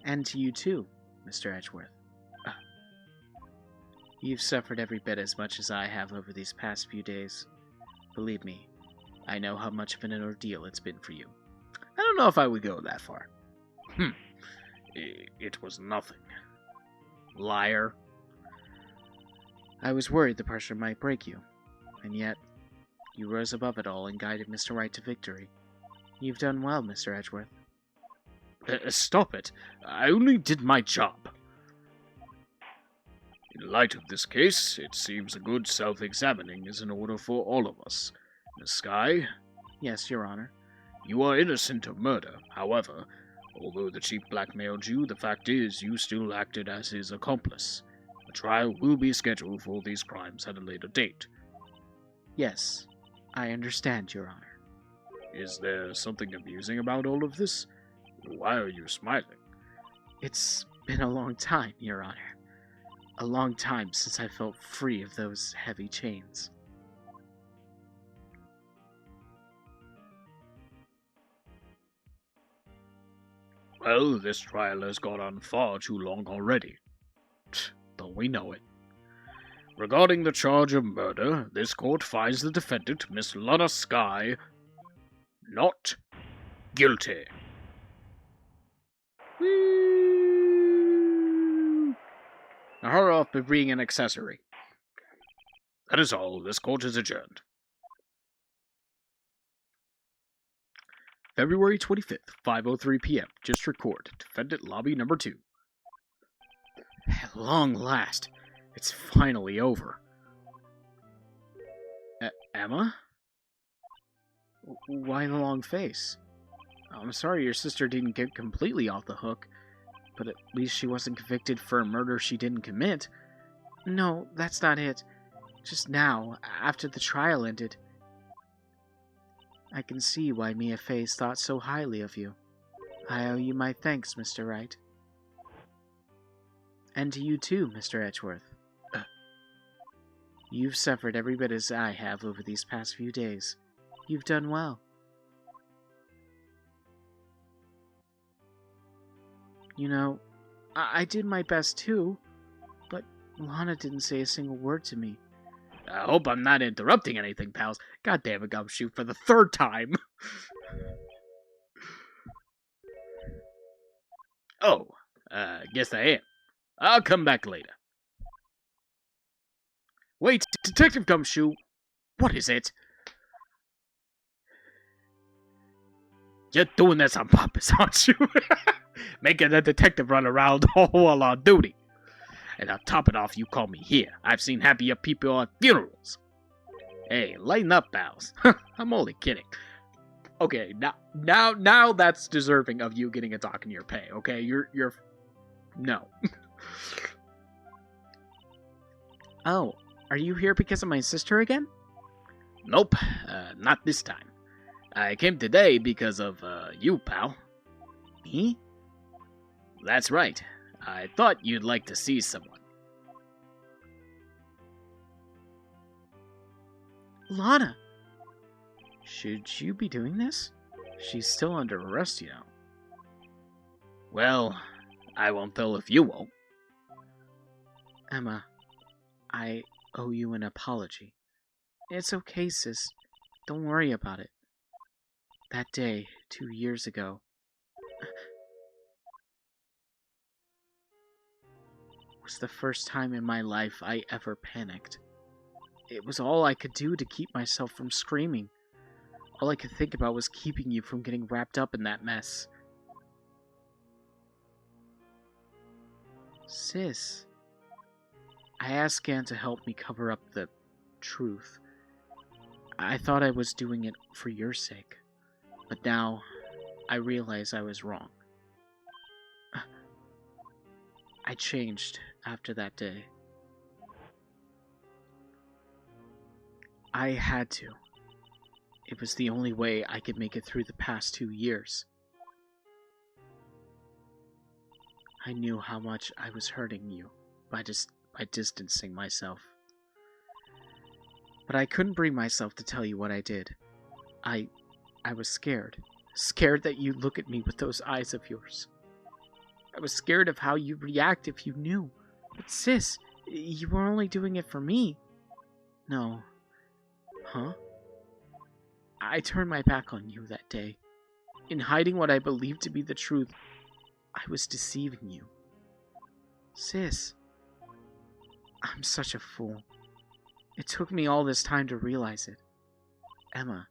And to you too, Mr. Edgeworth. You've suffered every bit as much as I have over these past few days. Believe me, I know how much of an ordeal it's been for you. I don't know if I would go that far. It was nothing. Liar. I was worried the pressure might break you, and yet you rose above it all and guided Mr. Wright to victory. You've done well, Mr. Edgeworth. Stop it. I only did my job. In light of this case, it seems a good self-examining is in order for all of us. Miss Sky? Yes, Your Honor. You are innocent of murder. However, although the chief blackmailed you, the fact is you still acted as his accomplice. A trial will be scheduled for these crimes at a later date. Yes, I understand, Your Honor. Is there something amusing about all of this? Why are you smiling? It's been a long time, Your Honor. A long time since I felt free of those heavy chains. Well, this trial has gone on far too long already. Don't we know it? Regarding the charge of murder, this court finds the defendant, Miss Lana Sky, not guilty. Now hurry up with being an accessory. That is all. This court is adjourned. February 25th, 5:03 p.m. District Court, Defendant Lobby Number 2. At long last, it's finally over. Emma? Why the long face? I'm sorry your sister didn't get completely off the hook, but at least she wasn't convicted for a murder she didn't commit. No, that's not it. Just now, after the trial ended, I can see why Mia Faze thought so highly of you. I owe you my thanks, Mr. Wright. And to you too, Mr. Edgeworth. You've suffered every bit as I have over these past few days. You've done well. You know, I did my best too, but Lana didn't say a single word to me. I hope I'm not interrupting anything, pals. God damn it, Gumshoe, for the third time. Oh, guess I am. I'll come back later. Wait, Detective Gumshoe. What is it? You're doing this on purpose, aren't you? Making the detective run around all while on duty. And on top of it off, you call me here. I've seen happier people at funerals. Hey, lighten up, pals. I'm only kidding. Okay, now that's deserving of you getting a dock in your pay. Okay, you're no. Oh, are you here because of my sister again? Nope, not this time. I came today because of you, pal. Me? That's right. I thought you'd like to see someone. Lana! Should you be doing this? She's still under arrest, you know. Well, I won't tell if you won't. Emma, I owe you an apology. It's okay, sis. Don't worry about it. That day, 2 years ago, was the first time in my life I ever panicked. It was all I could do to keep myself from screaming. All I could think about was keeping you from getting wrapped up in that mess. Sis, I asked Gan to help me cover up the truth. I thought I was doing it for your sake, but now I realize I was wrong. I changed after that day. I had to. It was the only way I could make it through the past 2 years. I knew how much I was hurting you by distancing myself. But I couldn't bring myself to tell you what I did. I was scared. Scared that you'd look at me with those eyes of yours. I was scared of how you'd react if you knew. But sis, you were only doing it for me. No. Huh? I turned my back on you that day. In hiding what I believed to be the truth, I was deceiving you. Sis, I'm such a fool. It took me all this time to realize it. Emma,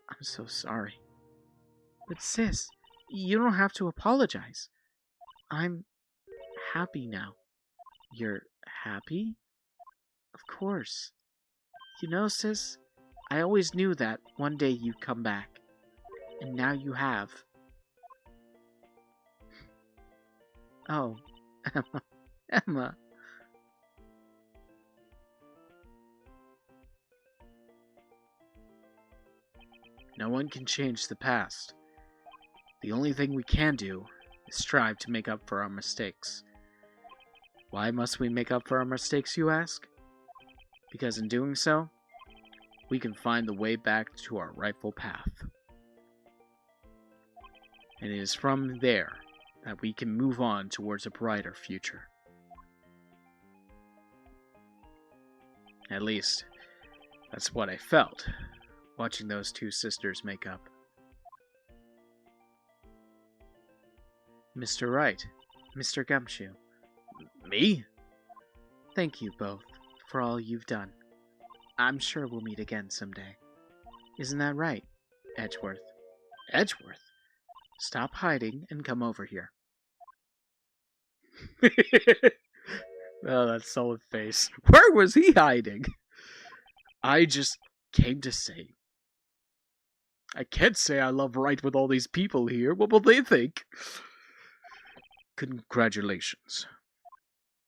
I'm so sorry. But sis, you don't have to apologize. I'm happy now. You're happy? Of course. You know, sis, I always knew that one day you'd come back. And now you have. Oh, Emma. Emma. No one can change the past. The only thing we can do is strive to make up for our mistakes. Why must we make up for our mistakes, you ask? Because in doing so, we can find the way back to our rightful path. And it is from there that we can move on towards a brighter future. At least, that's what I felt watching those two sisters make up. Mr. Wright, Mr. Gumshoe. Me? Thank you both for all you've done. I'm sure we'll meet again someday. Isn't that right, Edgeworth? Edgeworth? Stop hiding and come over here. Oh, that solid face. Where was he hiding? I just came to say. I can't say I love Wright with all these people here. What will they think? Congratulations.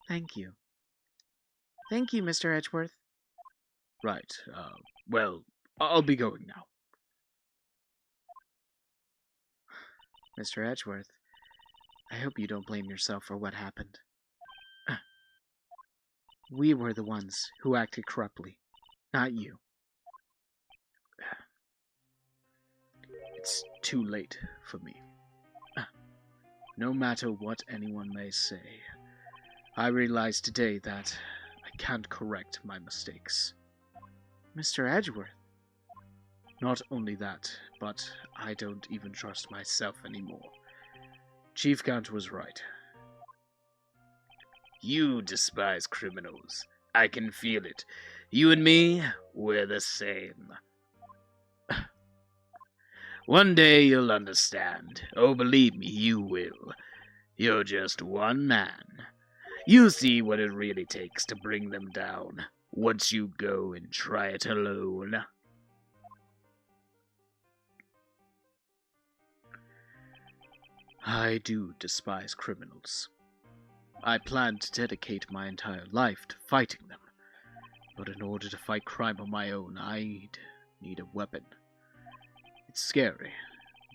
Thank you. Thank you, Mr. Edgeworth. Right. Well, I'll be going now. Mr. Edgeworth, I hope you don't blame yourself for what happened. We were the ones who acted corruptly, not you. It's too late for me. No matter what anyone may say, I realize today that I can't correct my mistakes. Mr. Edgeworth? Not only that, but I don't even trust myself anymore. Chief Count was right. You despise criminals. I can feel it. You and me, we're the same. One day you'll understand. Oh, believe me, you will. You're just one man. You'll see what it really takes to bring them down, once you go and try it alone. I do despise criminals. I plan to dedicate my entire life to fighting them. But in order to fight crime on my own, I need a weapon. It's scary,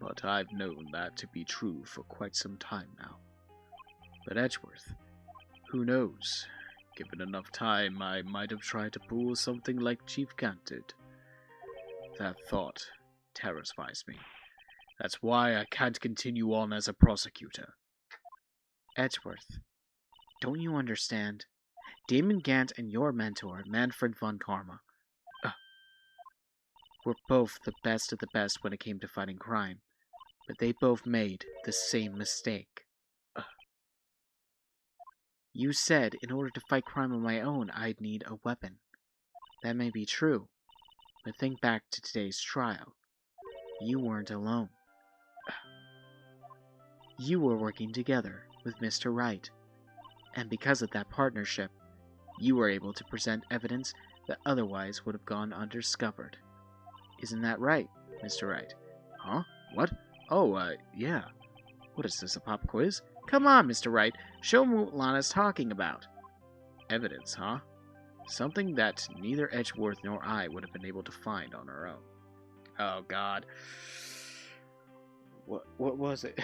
but I've known that to be true for quite some time now. But Edgeworth, who knows? Given enough time, I might have tried to pull something like Chief Count did. That thought terrifies me. That's why I can't continue on as a prosecutor. Edgeworth, don't you understand? Damon Gant and your mentor, Manfred von Karma, were both the best of the best when it came to fighting crime, but they both made the same mistake. You said in order to fight crime on my own, I'd need a weapon. That may be true, but think back to today's trial. You weren't alone. You were working together with Mr. Wright, and because of that partnership, you were able to present evidence that otherwise would have gone undiscovered. Isn't that right, Mr. Wright? Huh? What? Oh, yeah. What is this, a pop quiz? Come on, Mr. Wright, show me what Lana's talking about. Evidence, huh? Something that neither Edgeworth nor I would have been able to find on our own. Oh, God. What was it?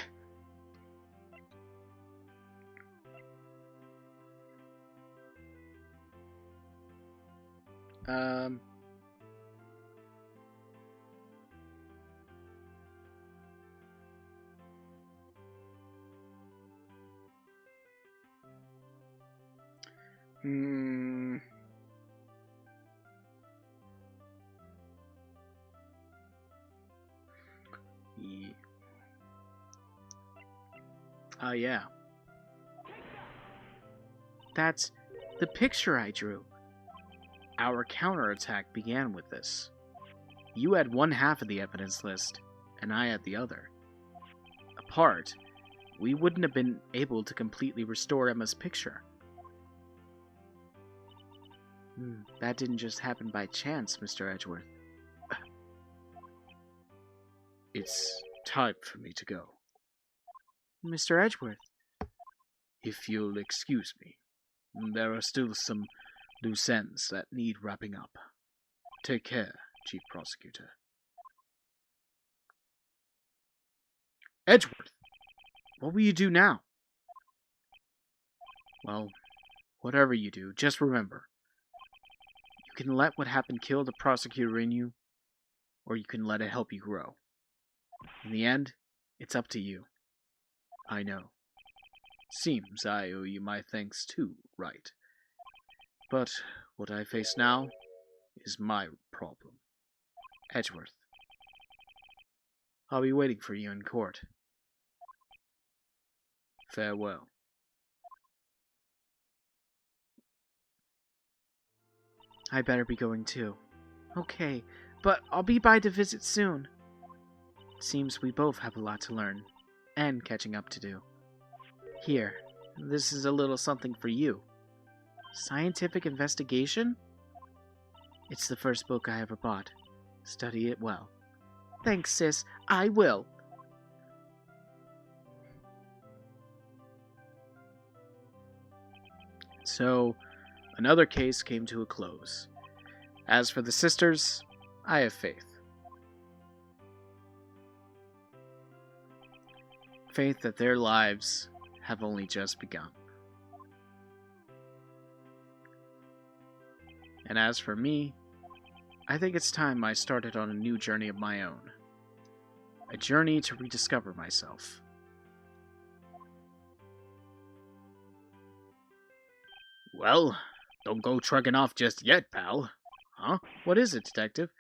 Yeah. That's the picture I drew. Our counterattack began with this. You had one half of the evidence list, and I had the other. Apart, we wouldn't have been able to completely restore Emma's picture. That didn't just happen by chance, Mr. Edgeworth. It's time for me to go. Mr. Edgeworth. If you'll excuse me, there are still some loose ends that need wrapping up. Take care, Chief Prosecutor. Edgeworth, what will you do now? Well, whatever you do, just remember, you can let what happened kill the prosecutor in you, or you can let it help you grow. In the end, it's up to you. I know. Seems I owe you my thanks too, Wright. But what I face now is my problem. Edgeworth, I'll be waiting for you in court. Farewell. I better be going too. Okay, but I'll be by to visit soon. Seems we both have a lot to learn, and catching up to do. Here, this is a little something for you. Scientific investigation? It's the first book I ever bought. Study it well. Thanks, sis. I will. So, another case came to a close. As for the sisters, I have faith. faith that their lives have only just begun. And as for me, I think it's time I started on a new journey of my own. A journey to rediscover myself. Well, don't go trucking off just yet, pal. Huh? What is it, Detective?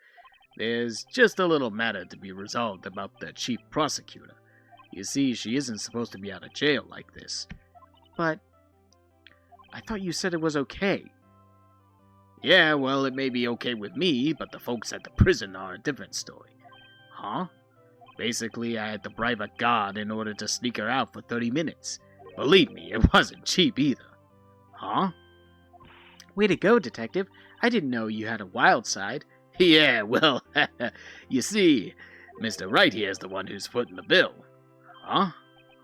There's just a little matter to be resolved about the chief prosecutor. You see, she isn't supposed to be out of jail like this. But I thought you said it was okay. Yeah, well, it may be okay with me, but the folks at the prison are a different story. Huh? Basically, I had to bribe a guard in order to sneak her out for 30 minutes. Believe me, it wasn't cheap either. Huh? Way to go, Detective. I didn't know you had a wild side. Yeah, well, you see, Mr. Wright here is the one who's footing the bill. Huh?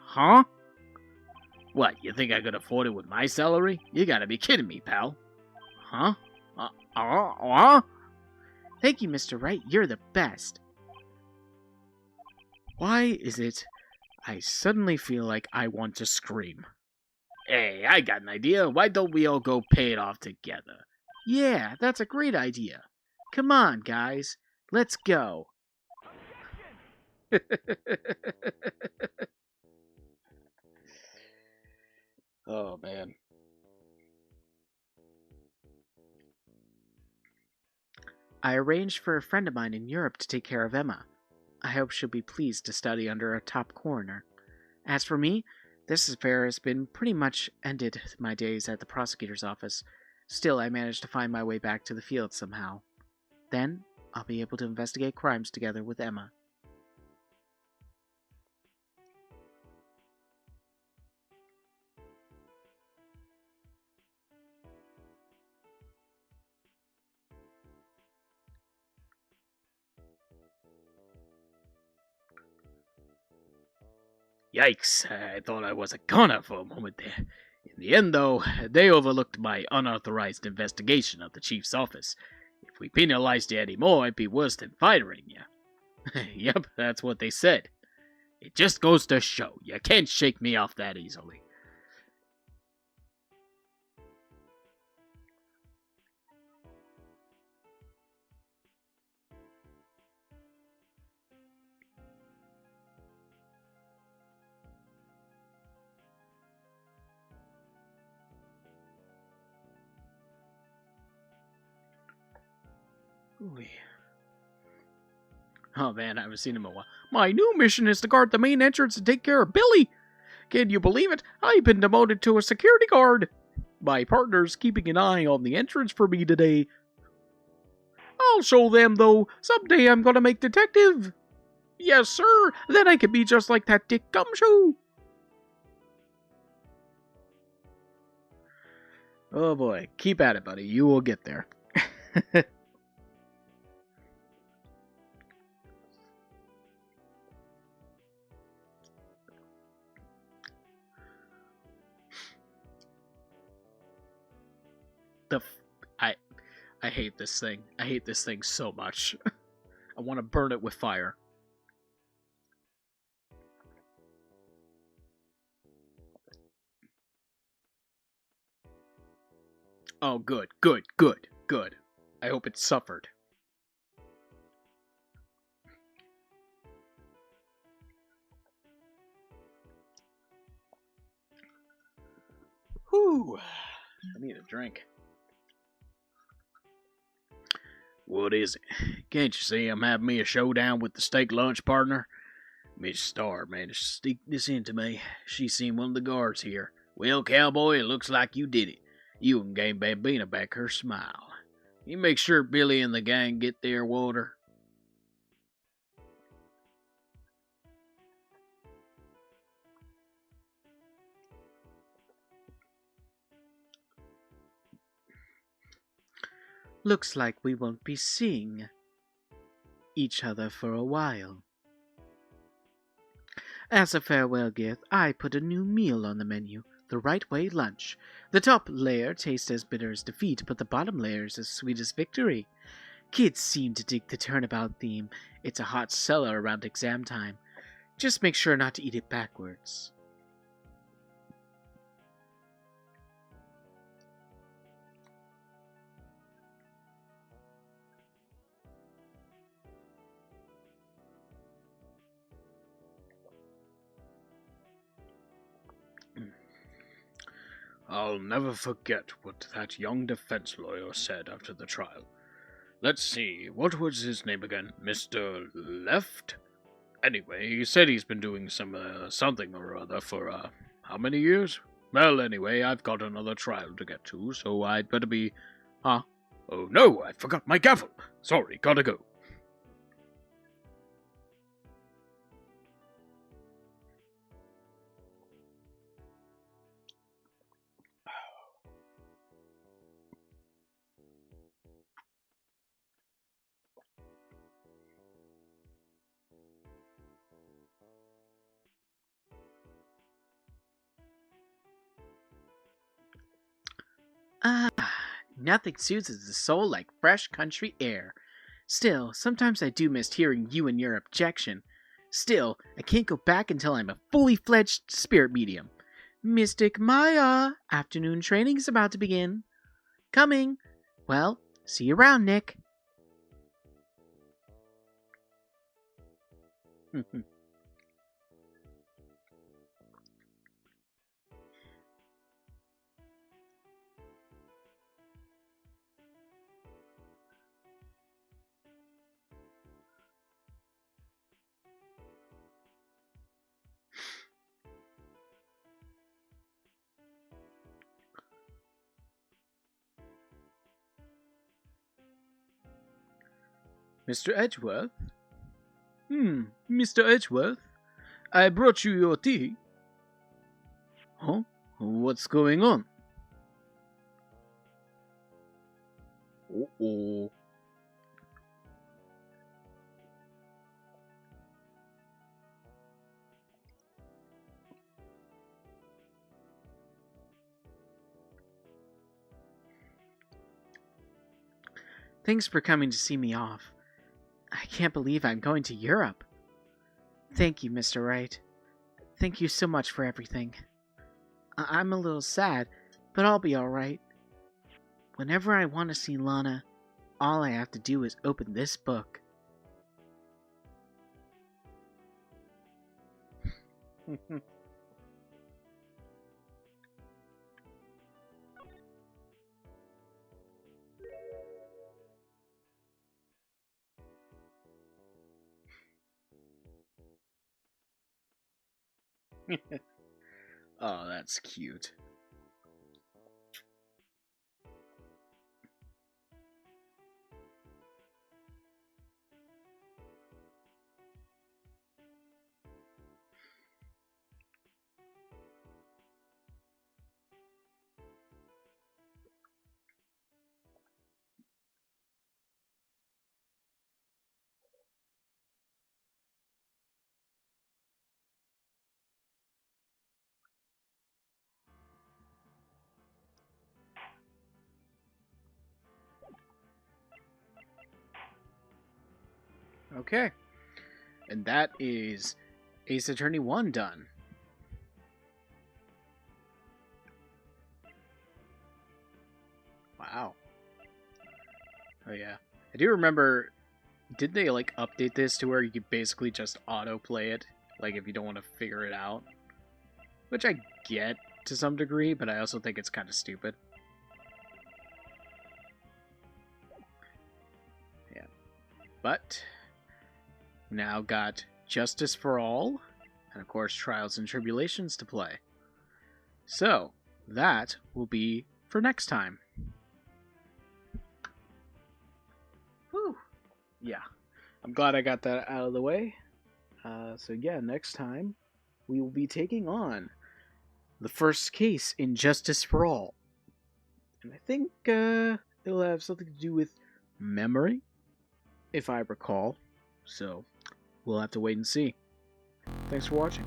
Huh? What, you think I could afford it with my salary? You gotta be kidding me, pal. Huh? Thank you, Mr. Wright. You're the best. Why is it I suddenly feel like I want to scream? Hey, I got an idea. Why don't we all go pay it off together? Yeah, that's a great idea. Come on, guys. Let's go. Oh, man. I arranged for a friend of mine in Europe to take care of Emma. I hope she'll be pleased to study under a top coroner. As for me, this affair has been pretty much ended my days at the prosecutor's office. Still, I managed to find my way back to the field somehow. Then, I'll be able to investigate crimes together with Emma. Yikes, I thought I was a goner for a moment there. In the end, though, they overlooked my unauthorized investigation of the chief's office. If we penalized you any more, it'd be worse than firing you. Yep, that's what they said. It just goes to show, you can't shake me off that easily. Ooh. Oh man, I haven't seen him in a while. My new mission is to guard the main entrance and take care of Billy. Can you believe it? I've been demoted to a security guard. My partner's keeping an eye on the entrance for me today. I'll show them, though. Someday I'm gonna make detective. Yes, sir. Then I can be just like that Dick Gumshoe. Oh boy, keep at it, buddy. You will get there. I hate this thing. I hate this thing so much. I want to burn it with fire. Oh, good, good, good, good. I hope it suffered. Whew. I need a drink. What is it? Can't you see I'm having me a showdown with the steak lunch partner? Miss Starr managed to sneak this into me. She seen one of the guards here. Well, cowboy, it looks like you did it. You and gave Bambina back her smile. You make sure Billy and the gang get their water. Looks like we won't be seeing each other for a while. As a farewell gift, I put a new meal on the menu, the Right Way lunch. The top layer tastes as bitter as defeat, but the bottom layer is as sweet as victory. Kids seem to dig the turnabout theme. It's a hot seller around exam time. Just make sure not to eat it backwards. I'll never forget what that young defense lawyer said after the trial. Let's see, what was his name again? Mr. Left? Anyway, he said he's been doing something or other for, how many years? Well, anyway, I've got another trial to get to, so I'd better be... Huh? Oh no, I forgot my gavel! Sorry, gotta go. Ah, nothing soothes the soul like fresh country air. Still, sometimes I do miss hearing you and your objection. Still, I can't go back until I'm a fully fledged spirit medium. Mystic Maya, afternoon training's about to begin. Coming. Well, see you around, Nick. Mr. Edgeworth? Mr. Edgeworth? I brought you your tea. Huh? What's going on? Uh-oh. Thanks for coming to see me off. I can't believe I'm going to Europe. Thank you, Mr. Wright. Thank you so much for everything. I'm a little sad, but I'll be alright. Whenever I want to see Lana, all I have to do is open this book. Oh, that's cute. Okay. And that is Ace Attorney 1 done. Wow. Oh yeah. I do remember, did they like update this to where you could basically just autoplay it? Like if you don't want to figure it out? Which I get to some degree, but I also think it's kind of stupid. Yeah. But now got Justice for All, and of course Trials and Tribulations to play. So, that will be for next time. Whew. Yeah. I'm glad I got that out of the way. So yeah, next time we will be taking on the first case in Justice for All. And I think it'll have something to do with memory, if I recall. So, we'll have to wait and see. Thanks for watching.